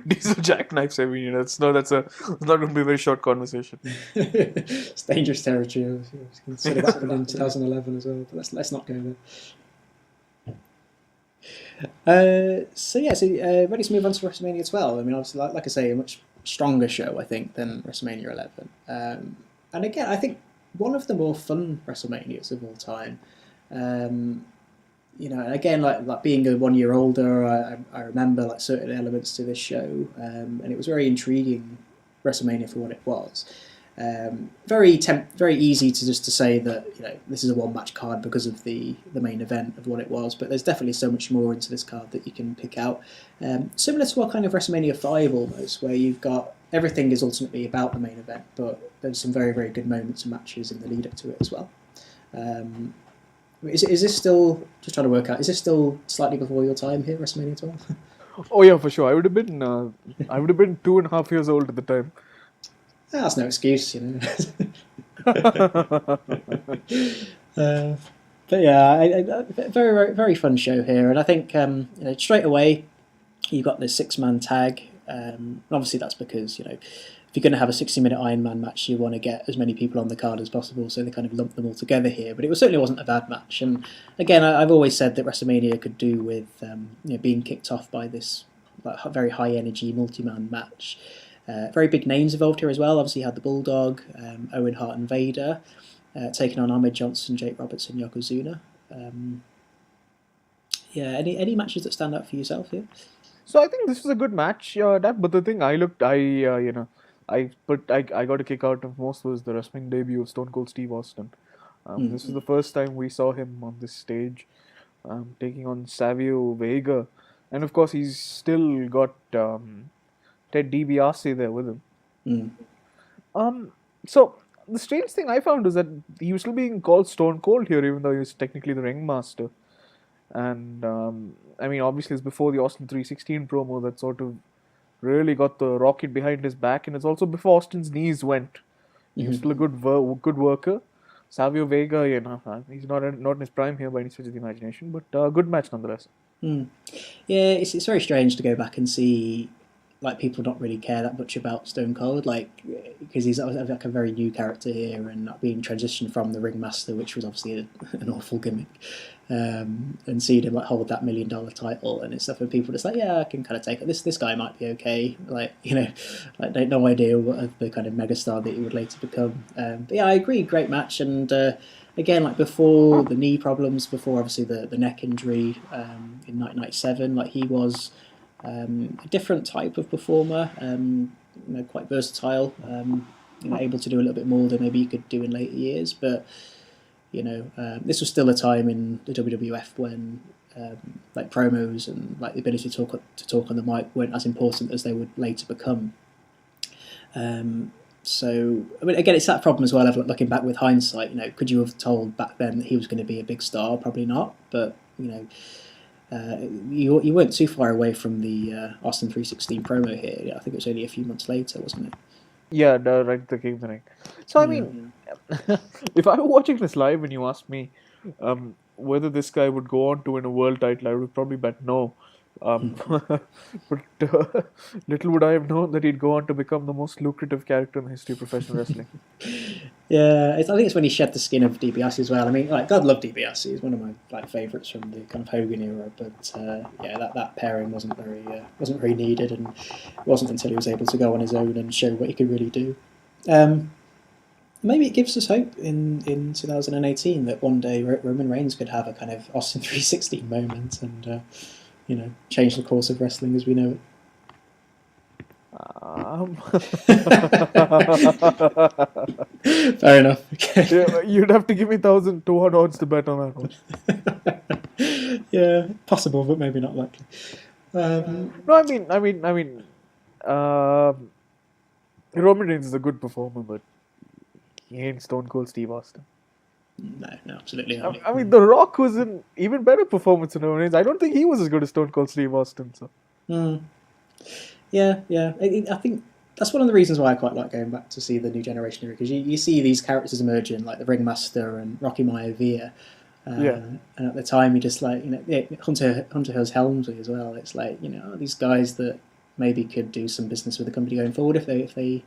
diesel jackknives, I mean, it's not going to be a very short conversation. It's dangerous territory. Consider that happened in 2011 as well, but let's not go there. So ready to move on to WrestleMania 12. I mean, obviously, like I say, a much stronger show, I think, than WrestleMania 11. And again, I think one of the more fun WrestleManias of all time. And again, like being a 1 year older, I remember like certain elements to this show, and it was very intriguing WrestleMania for what it was. Very easy to say that this is a one match card because of the main event of what it was, but there's definitely so much more into this card that you can pick out. Similar to what kind of WrestleMania 5 almost, where you've got everything is ultimately about the main event, but there's some very, very good moments and matches in the lead up to it as well. Is this still, just trying to work out, is this still slightly before your time here, WrestleMania 12? Oh yeah, for sure. I would have been 2.5 years old at the time. That's no excuse, But yeah, very, very, very fun show here, and I think straight away you got this 6-man tag. Obviously, that's because if you're going to have a 60-minute Iron Man match, you want to get as many people on the card as possible, so they kind of lump them all together here. But it certainly wasn't a bad match, and again, I've always said that WrestleMania could do with being kicked off by this very high energy multi-man match. Very big names involved here as well. Obviously, you had the Bulldog, Owen Hart, and Vader taking on Ahmed Johnson, Jake Roberts, and Yokozuna. Any matches that stand out for yourself here? So I think this was a good match, but the thing I got a kick out of most was the wrestling debut of Stone Cold Steve Austin. This was the first time we saw him on this stage, taking on Savio Vega, and of course he's still got Ted DiBiase there with him. So the strange thing I found is that he was still being called Stone Cold here, even though he was technically the ringmaster. And I mean, obviously, it's before the Austin 316 promo that sort of really got the rocket behind his back, and it's also before Austin's knees went. He was still a good worker. Savio Vega, he's not in his prime here by any stretch of the imagination, but a good match nonetheless. Yeah, it's very strange to go back and see people not really care that much about Stone Cold, because he's like a very new character here and not being transitioned from the ringmaster, which was obviously an awful gimmick, and seeing him hold that $1 million title and it's stuff, and people just I can kind of take it. This guy might be okay, no idea what the kind of megastar that he would later become. But yeah, I agree, great match, and again, before the knee problems, before obviously the neck injury in 1997, he was a different type of performer, quite versatile, able to do a little bit more than maybe you could do in later years. But this was still a time in the WWF when promos and the ability to talk on the mic weren't as important as they would later become. So I mean, again, it's that problem as well. Looking back with hindsight, could you have told back then that he was going to be a big star? Probably not. But you weren't too far away from the Austin 316 promo here. I think it was only a few months later, wasn't it? Yeah, right at the King of the Ring. So I mean, if I were watching this live and you asked me whether this guy would go on to win a world title, I would probably bet no. But little would I have known that he'd go on to become the most lucrative character in the history of professional wrestling. Yeah, I think it's when he shed the skin of DiBiase as well. I mean, like, God love DiBiase; he's one of my favourites from the kind of Hogan era. But yeah, that pairing wasn't very needed, and it wasn't until he was able to go on his own and show what he could really do. Maybe it gives us hope in 2018 that one day Roman Reigns could have a kind of Austin 316 moment and change the course of wrestling as we know it. Fair enough. Okay. Yeah, you'd have to give me 1,200 odds to bet on that one. Yeah, possible, but maybe not likely. No, I mean, Roman Reigns is a good performer, but he ain't Stone Cold Steve Austin. No, absolutely not. I mean, The Rock was an even better performance than Roman Reigns. I don't think he was as good as Stone Cold Steve Austin. So. Yeah. I think that's one of the reasons why I quite like going back to see the new generation era, because you see these characters emerging, like the Ringmaster and Rocky Maivia. And at the time, you just like Hunter Hearst Helmsley as well. It's like these guys that maybe could do some business with the company going forward if they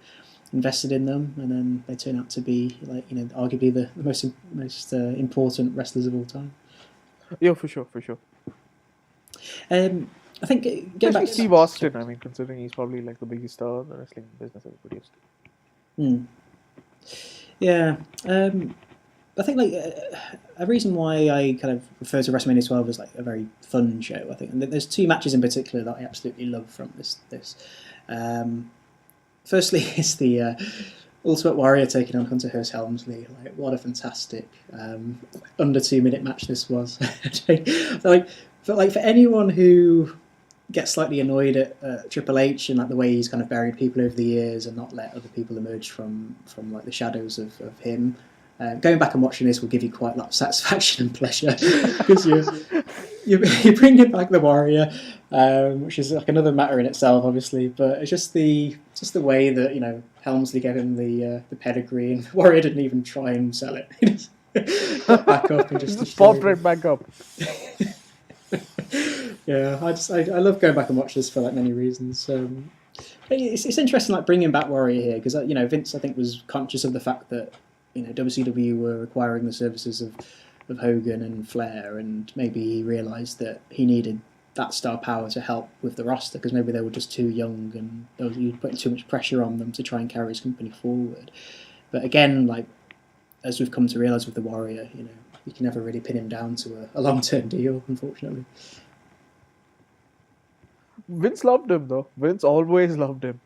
invested in them, and then they turn out to be like arguably the most important wrestlers of all time. Yeah, for sure. I think getting back to Steve Austin. I mean, considering he's probably like the biggest star the wrestling business ever produced. Yeah. I think like a reason why I kind of refer to WrestleMania 12 as like a very fun show, I think, and there's two matches in particular that I absolutely love from this. Firstly, is the Ultimate Warrior taking on Hunter Hearst Helmsley. Like, what a fantastic under 2 minute match this was. Like for anyone who gets slightly annoyed at Triple H and like the way he's kind of buried people over the years and not let other people emerge from like the shadows of him. Going back and watching this will give you quite a lot of satisfaction and pleasure because you're bringing back the Warrior, which is like another matter in itself, obviously. But it's just the way that Helmsley gave him the pedigree, and Warrior didn't even try and sell it. He just got back up and just popped right back up. Yeah, I love going back and watch this for like many reasons. It's interesting, like bringing back Warrior here because Vince I think was conscious of the fact that WCW were requiring the services of Hogan and Flair, and maybe he realised that he needed that star power to help with the roster because maybe they were just too young and he was putting too much pressure on them to try and carry his company forward. But again, like as we've come to realise with the Warrior, you can never really pin him down to a long-term deal, unfortunately. Vince loved him though. Vince always loved him.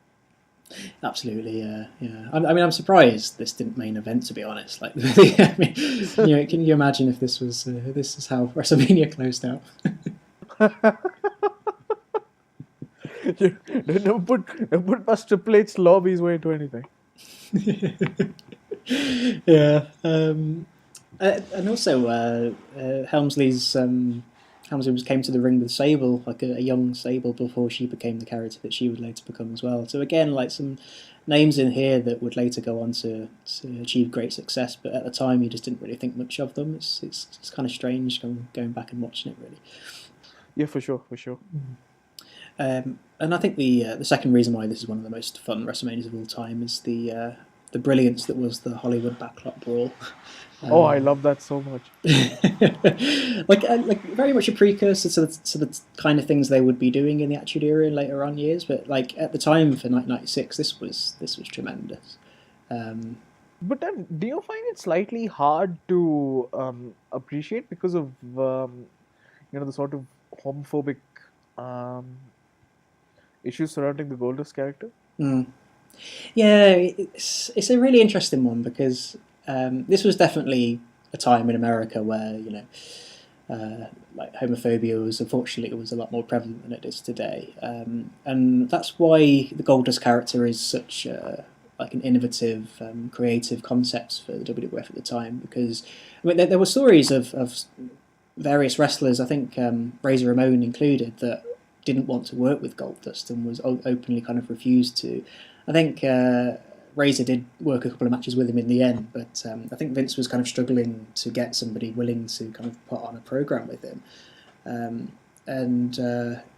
Absolutely, yeah. I mean, I'm surprised this didn't main event, to be honest. Like, I mean, can you imagine if this was this is how WrestleMania closed out? Never put past Triple H lobby's way into anything. Yeah, and also Helmsley came to the ring with Sable, like a young Sable, before she became the character that she would later become as well. So again, like some names in here that would later go on to achieve great success, but at the time you just didn't really think much of them. It's kind of strange going back and watching it, really. Yeah, for sure. And I think the second reason why this is one of the most fun WrestleManias of all time is the brilliance that was the Hollywood Backlot Brawl. I love that so much. like very much a precursor to the kind of things they would be doing in the Attitude Era in later on years. But like at the time for 1996, this was tremendous. But then, do you find it slightly hard to appreciate because of the sort of homophobic issues surrounding the Goldust character? Yeah, it's a really interesting one because this was definitely a time in America where like homophobia was unfortunately a lot more prevalent than it is today, and that's why the Goldust character is such like an innovative, creative concept for the WWF at the time. Because I mean, there were stories of various wrestlers, I think Razor Ramon included, that didn't want to work with Goldust and was openly kind of refused to. I think Razor did work a couple of matches with him in the end, but I think Vince was kind of struggling to get somebody willing to kind of put on a program with him. And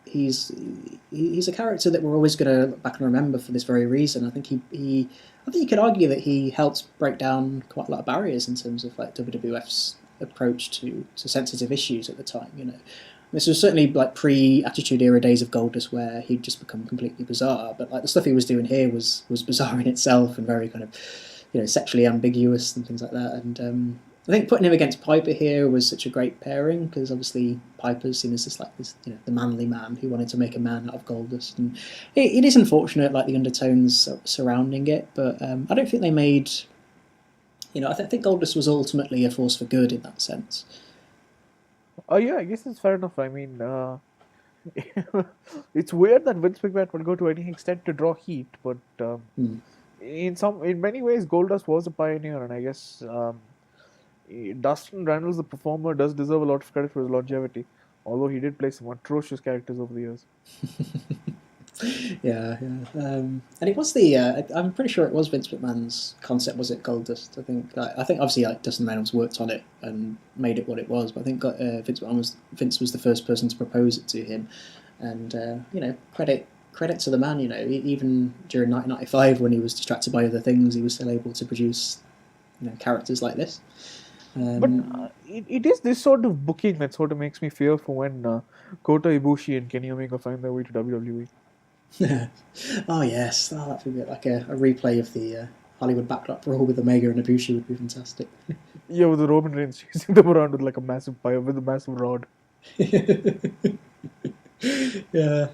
he's a character that we're always going to look back and remember for this very reason. I think I think you could argue that he helped break down quite a lot of barriers in terms of like WWF's approach to sensitive issues at the time. You know, this was certainly like pre-Attitude Era days of Goldust, where he'd just become completely bizarre. But like the stuff he was doing here was bizarre in itself and very kind of, you know, sexually ambiguous and things like that. And I think putting him against Piper here was such a great pairing because obviously Piper's seen as this like this, you know, the manly man who wanted to make a man out of Goldust, and it is unfortunate like the undertones surrounding it, but I don't think they made, you know, I think Goldust was ultimately a force for good in that sense. Oh yeah, I guess it's fair enough. I mean, it's weird that Vince McMahon would go to any extent to draw heat, but in many ways, Goldust was a pioneer, and I guess Dustin Randall's the performer does deserve a lot of credit for his longevity, although he did play some atrocious characters over the years. Yeah. And it was I'm pretty sure it was Vince McMahon's concept, was it, Goldust? I think obviously like Dustin Reynolds worked on it and made it what it was, but I think Vince was the first person to propose it to him, and you know, credit to the man. You know, even during 1995 when he was distracted by other things, he was still able to produce, you know, characters like this. But it is this sort of booking that sort of makes me fear for when Kota Ibushi and Kenny Omega find their way to WWE. Oh yes, that would be like a replay of the Hollywood backlot brawl with Omega and Ibushi would be fantastic. Yeah, with the Roman Reigns chasing them around with like a massive fire with a massive rod. Yeah.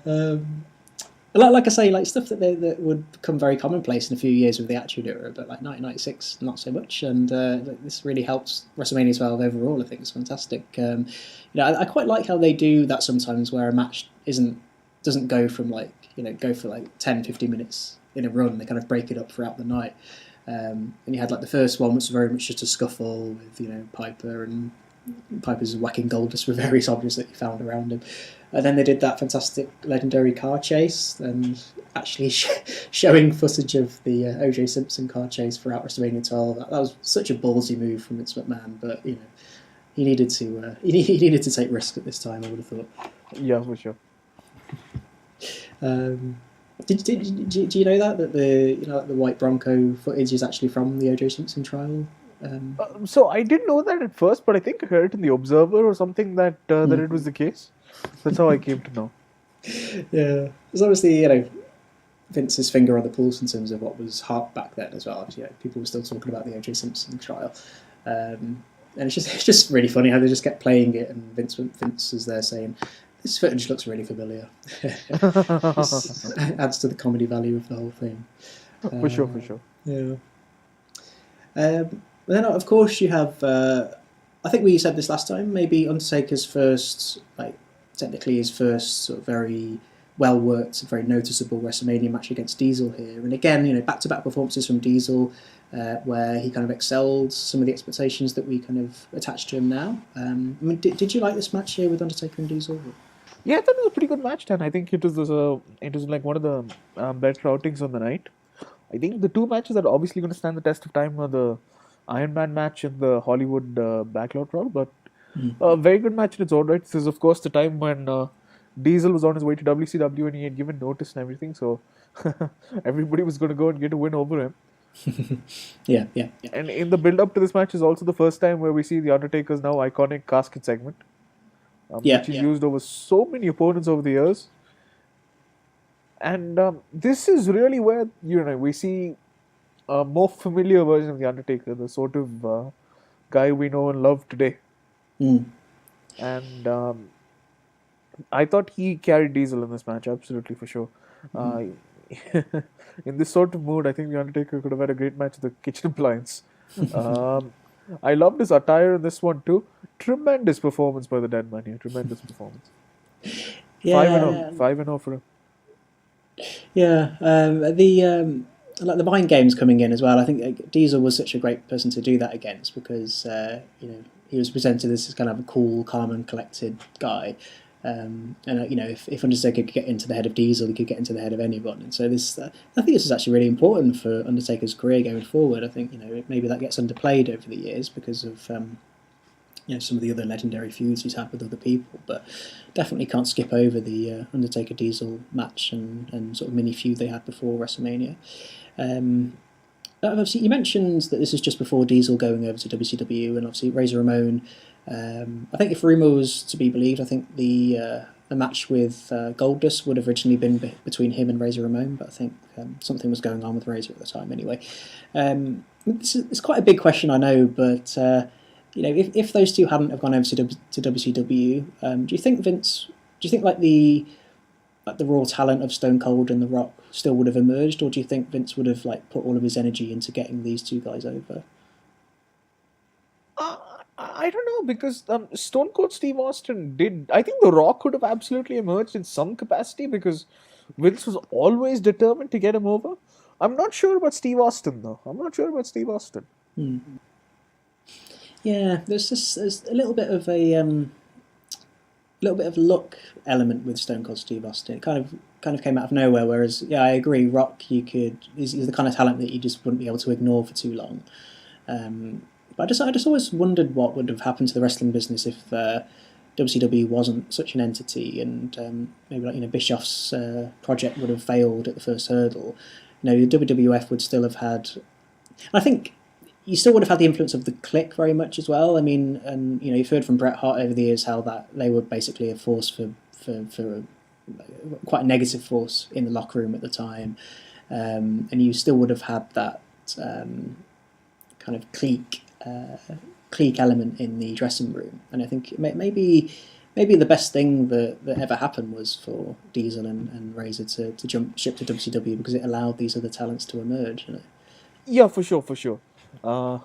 Like I say, like stuff that would become very commonplace in a few years with the Attitude Era, but like 1996, not so much. And this really helps WrestleMania 12 overall. I think it's fantastic. You know, I quite like how they do that sometimes, where a match doesn't go from like, you know, go for like 10, 15 minutes in a run. They kind of break it up throughout the night. And you had like the first one, which was very much just a scuffle with, you know, Piper's whacking Goldust with various objects that he found around him. And then they did that fantastic legendary car chase, and actually showing footage of the O.J. Simpson car chase throughout WrestleMania 12. That was such a ballsy move from Vince McMahon, but you know, he needed to take risks at this time, I would have thought. Yeah, for sure. Do you know that the white Bronco footage is actually from the O.J. Simpson trial? So I didn't know that at first, but I think I heard it in the Observer or something that it was the case. That's how I came to know. Yeah, there's obviously, you know, Vince's finger on the pulse in terms of what was hot back then as well. You know, people were still talking about the O.J. Simpson trial, and it's just really funny how they just kept playing it, and Vince is there saying, "This footage looks really familiar." This adds to the comedy value of the whole thing. For sure. Yeah. But then, of course, you have. I think we said this last time. Maybe Undertaker's first, like technically his first sort of very well worked, very noticeable WrestleMania match against Diesel here. And again, you know, back to back performances from Diesel, where he kind of excelled some of the expectations that we kind of attach to him now. I mean, did you like this match here with Undertaker and Diesel? Yeah, I thought it was a pretty good match, Dan. I think it was like one of the better outings on the night. I think the two matches that are obviously going to stand the test of time are the Iron Man match and the Hollywood Backlot Brawl, but a very good match in its own right. This is, of course, the time when Diesel was on his way to WCW and he had given notice and everything, so everybody was going to go and get a win over him. Yeah. And in the build-up to this match is also the first time where we see the Undertaker's now iconic casket segment, which is used over so many opponents over the years. And this is really where, you know, we see a more familiar version of the Undertaker, the sort of guy we know and love today. And I thought he carried Diesel in this match, absolutely, for sure. In this sort of mood, I think the Undertaker could have had a great match with the kitchen appliance. I loved his attire in this one too. Tremendous performance by the Dead Man here. Tremendous performance. Yeah. 5-0 for him. Yeah, like the mind games coming in as well. I think Diesel was such a great person to do that against because you know, he was presented as this kind of a cool, calm and collected guy, And if Undertaker could get into the head of Diesel, he could get into the head of anyone. And so this, I think this is actually really important for Undertaker's career going forward. I think maybe that gets underplayed over the years because of some of the other legendary feuds he's had with other people, but definitely can't skip over the Undertaker Diesel match and sort of mini feud they had before WrestleMania. Obviously, you mentioned that this is just before Diesel going over to WCW, and obviously Razor Ramon. I think if rumour was to be believed, I think the match with Goldust would have originally been between him and Razor Ramon, but I think something was going on with Razor at the time anyway. It's quite a big question, I know, but if those two hadn't have gone over to WCW, do you think Vince? Do you think the raw talent of Stone Cold and The Rock still would have emerged, or do you think Vince would have put all of his energy into getting these two guys over? I don't know, because Stone Cold Steve Austin did. I think The Rock could have absolutely emerged in some capacity because Vince was always determined to get him over. I'm not sure about Steve Austin though. Yeah, there's a little bit of a luck element with Stone Cold Steve Austin. It kind of came out of nowhere. Whereas, yeah, I agree. Rock, he's the kind of talent that you just wouldn't be able to ignore for too long. But I just always wondered what would have happened to the wrestling business if WCW wasn't such an entity, and maybe Bischoff's project would have failed at the first hurdle. The WWF would still have had. I think you still would have had the influence of the Clique very much as well. I mean, and you've heard from Bret Hart over the years how that they were basically a force for quite a negative force in the locker room at the time, and you still would have had that kind of clique element in the dressing room. And I think maybe the best thing that ever happened was for Diesel and Razor to jump ship to WCW, because it allowed these other talents to emerge. Yeah, for sure. I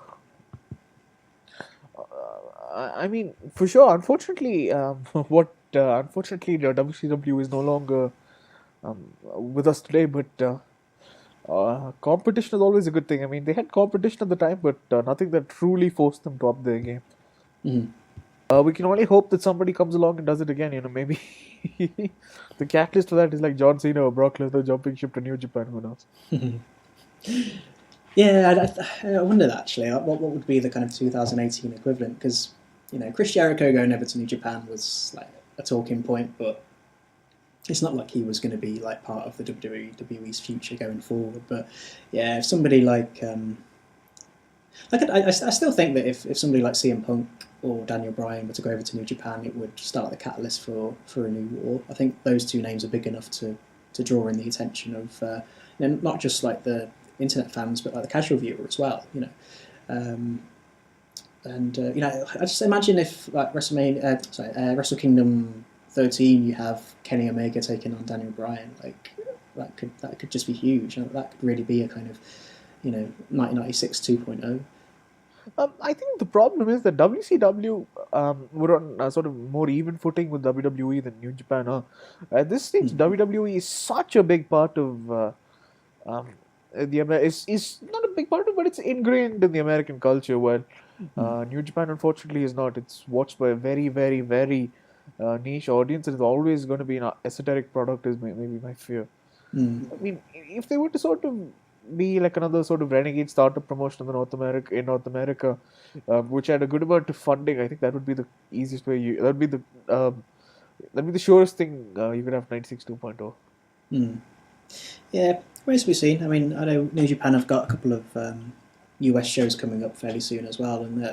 mean, for sure. Unfortunately, unfortunately, the WCW is no longer with us today. But competition is always a good thing. I mean, they had competition at the time, but nothing that truly forced them to up their game. Mm-hmm. We can only hope that somebody comes along and does it again. Maybe the catalyst for that is like John Cena or Brock Lesnar jumping ship to New Japan. Who knows? Yeah, I wondered actually what would be the kind of 2018 equivalent, because Chris Jericho going over to New Japan was a talking point, but it's not like he was going to be part of the WWE's future going forward. But yeah, if somebody I still think that if somebody like CM Punk or Daniel Bryan were to go over to New Japan, it would start the catalyst for a new war. I think those two names are big enough to draw in the attention of not just the internet fans, but the casual viewer as well. I just imagine if Wrestle Kingdom 13, you have Kenny Omega taking on Daniel Bryan. That could just be huge. That could really be a kind of 1996 2.0. I think the problem is that WCW were on a sort of more even footing with WWE than New Japan. At this stage, WWE is such a big part of is not a big part of, but it's ingrained in the American culture. While New Japan, unfortunately, is not. It's watched by a very, very, very niche audience, and it's always going to be an esoteric product. Is maybe my fear. I mean, if they were to sort of be another sort of renegade startup promotion in North America, which had a good amount of funding, I think that would be the easiest way. That'd be the surest thing you could have 96 2.0. Yeah, remains to be seen. I mean, I know New Japan have got a couple of US shows coming up fairly soon as well, and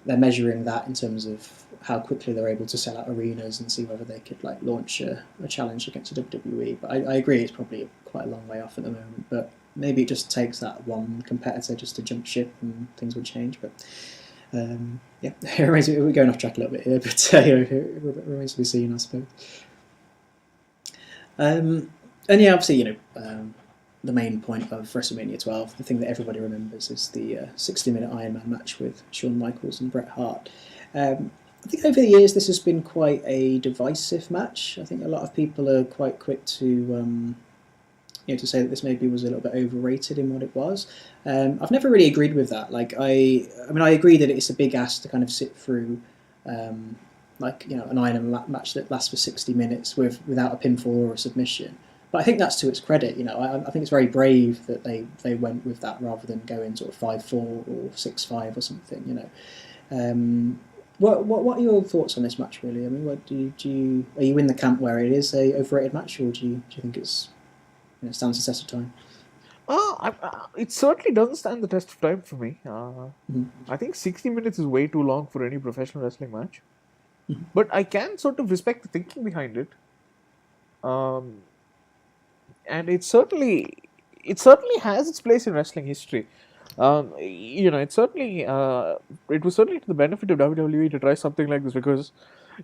they're measuring that in terms of how quickly they're able to sell out arenas and see whether they could launch a challenge against the WWE. But I agree, it's probably quite a long way off at the moment. But maybe it just takes that one competitor just to jump ship and things would change. But yeah, we're going off track a little bit here, but it remains to be seen, I suppose. And yeah, obviously, the main point of WrestleMania 12, the thing that everybody remembers, is the 60-minute Iron Man match with Shawn Michaels and Bret Hart. I think over the years this has been quite a divisive match. I think a lot of people are quite quick to to say that this maybe was a little bit overrated in what it was. I've never really agreed with that. I mean, I agree that it's a big ask to kind of sit through like an Iron Man match that lasts for 60 minutes without a pinfall or a submission. But I think that's to its credit. I think it's very brave that they went with that rather than going sort of 5-4 or 6-5 or something. What are your thoughts on this match, really? I mean, what are you in the camp where it is a overrated match, or do you think it's stands the test of time? It certainly doesn't stand the test of time for me. Mm-hmm. I think 60 minutes is way too long for any professional wrestling match. Mm-hmm. But I can sort of respect the thinking behind it. And it certainly has its place in wrestling history. It was certainly to the benefit of WWE to try something like this, because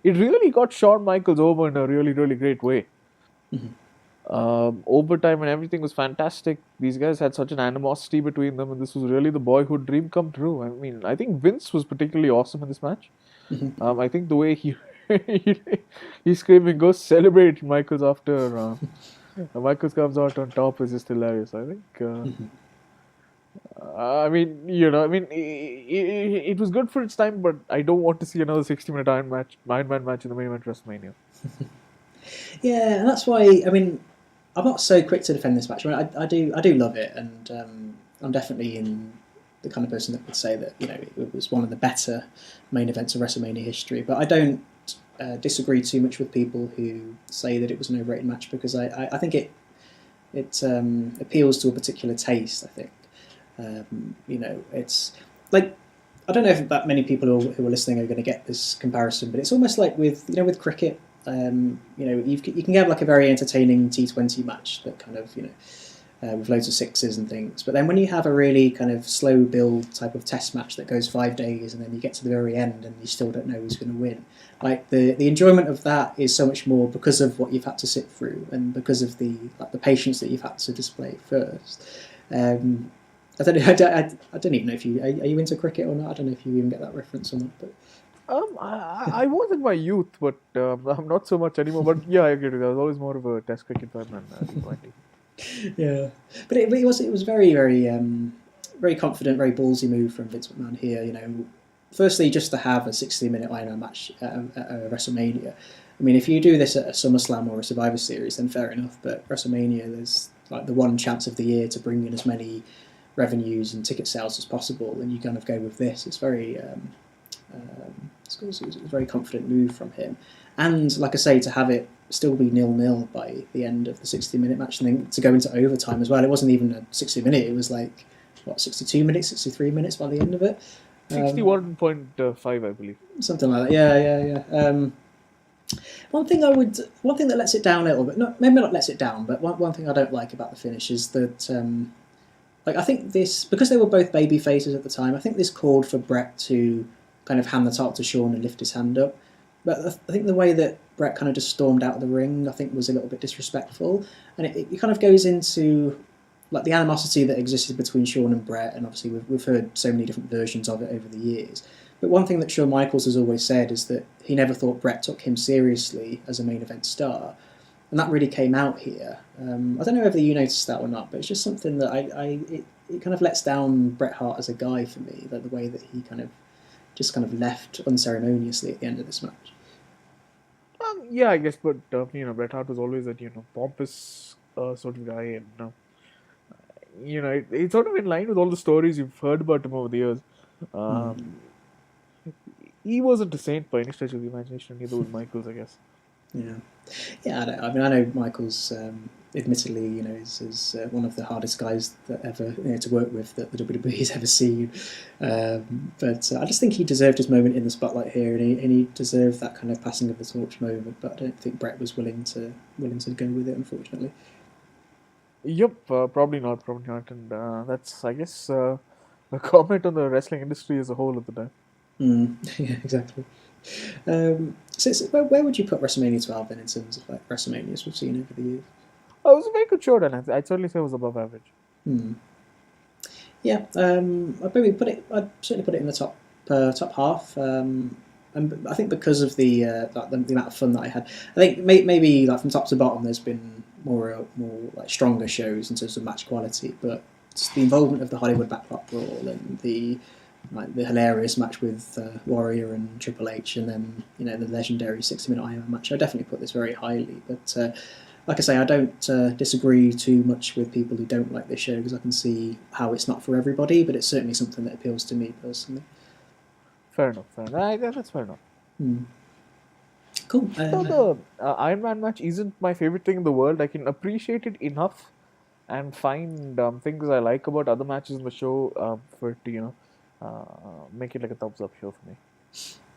it really got Shawn Michaels over in a really, really great way. Mm-hmm. Overtime and everything was fantastic. These guys had such an animosity between them, and this was really the boyhood dream come true. I mean, I think Vince was particularly awesome in this match. Mm-hmm. I think the way he's screaming, "Go celebrate, Michaels!" after Michaels comes out on top is just hilarious. I think. It was good for its time, but I don't want to see another 60-minute Iron Man match in the main event WrestleMania. Yeah, and that's why. I mean, I'm not so quick to defend this match. I mean, I do love it, and I'm definitely in the kind of person that would say that it was one of the better main events of WrestleMania history. But I don't disagree too much with people who say that it was an overrated match, because I think it appeals to a particular taste. I think it's like, I don't know if that many people who are listening are going to get this comparison, but it's almost like with cricket. You can have like a very entertaining T20 match that kind of with loads of sixes and things, but then when you have a really kind of slow build type of test match that goes 5 days, and then you get to the very end and you still don't know who's going to win, like the enjoyment of that is so much more because of what you've had to sit through and because of the patience that you've had to display first. I don't know. I don't even know if you are you into cricket or not. I don't know if you even get that reference or not, but. I was in my youth, but I'm not so much anymore. But yeah, I get it. I was always more of a Test cricket fan than T20. Yeah, but it was very, very, very confident, very ballsy move from Vince McMahon here. Firstly, just to have a 60-minute Iron Man match at WrestleMania. I mean, if you do this at a SummerSlam or a Survivor Series, then fair enough. But WrestleMania, there's like the one chance of the year to bring in as many revenues and ticket sales as possible, and you kind of go with this. It's very. It was a very confident move from him, and like I say, to have it still be 0-0 by the end of the 60-minute match, and then to go into overtime as well. It wasn't even a 60-minute; it was like 62 minutes, 63 minutes by the end of it. 61.5, I believe. Something like that. Yeah. One thing that lets it down a little bit. Maybe not lets it down, but one thing I don't like about the finish is that. I think this, because they were both baby faces at the time, I think this called for Bret to kind of hand the title to Shawn and lift his hand up. But I think the way that Bret kind of just stormed out of the ring, I think, was a little bit disrespectful. And it kind of goes into like the animosity that existed between Shawn and Bret, and obviously we've heard so many different versions of it over the years. But one thing that Shawn Michaels has always said is that he never thought Bret took him seriously as a main event star. And that really came out here. I don't know whether you noticed that or not, but it's just something that it kind of lets down Bret Hart as a guy for me, the way that he kind of left unceremoniously at the end of this match. Yeah, I guess, but Bret Hart was always that pompous sort of guy, and it's sort of in line with all the stories you've heard about him over the years. He wasn't a saint by any stretch of the imagination, neither was Michaels, I guess. Yeah. I know Michaels. Admittedly, is one of the hardest guys that ever to work with that the WWE has ever seen. But I just think he deserved his moment in the spotlight here, and he deserved that kind of passing of the torch moment. But I don't think Bret was willing to go with it, unfortunately. Yep, probably not, and that's, I guess, a comment on the wrestling industry as a whole at the time. Yeah, exactly. So where would you put WrestleMania 12 then in terms of like WrestleManias we've seen over the years? Oh, it was a very good show, and I'd certainly say it was above average. Yeah, I'd certainly put it in the top half. And I think because of the amount of fun that I had, I think maybe like from top to bottom, there's been more like stronger shows in terms of match quality, but it's the involvement of the Hollywood backlot brawl and the like the hilarious match with Warrior and Triple H, and then the legendary 60-minute Iron Man match. I definitely put this very highly, but like I say, I don't disagree too much with people who don't like this show, because I can see how it's not for everybody, but it's certainly something that appeals to me personally. Fair enough. That's fair enough. Cool. Though the Iron Man match isn't my favorite thing in the world, I can appreciate it enough and find things I like about other matches in the show for it to make it like a thumbs up show for me.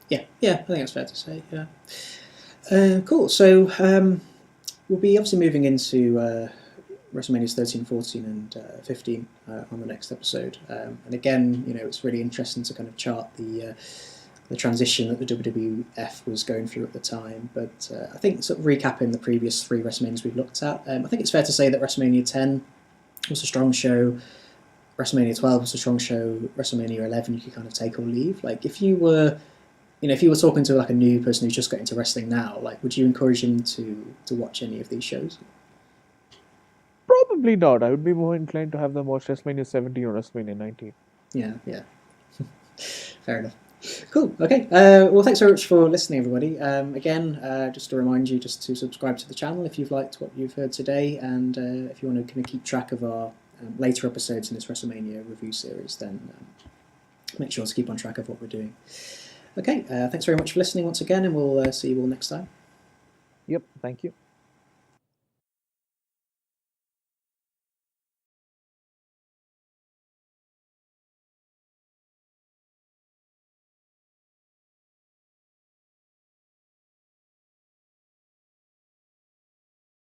Yeah, I think that's fair to say. Yeah. Cool. So we'll be obviously moving into WrestleManias 13, 14, and 15 on the next episode. And again, it's really interesting to kind of chart the transition that the WWF was going through at the time. But I think sort of recapping the previous 3 WrestleManias we've looked at, I think it's fair to say that WrestleMania 10 was a strong show. WrestleMania 12 was a strong show. WrestleMania 11 you could kind of take or leave. Like if you were talking to like a new person who's just got into wrestling now, like would you encourage him to watch any of these shows? Probably not. I would be more inclined to have them watch WrestleMania 17 or WrestleMania 19. Yeah. Fair enough. Cool. Okay. Well, thanks very much for listening, everybody. Again, just to remind you, just to subscribe to the channel if you've liked what you've heard today, and if you want to kind of keep track of our later episodes in this WrestleMania review series, then make sure to keep on track of what we're doing. Okay. Thanks very much for listening once again, and we'll see you all next time. Yep. Thank you.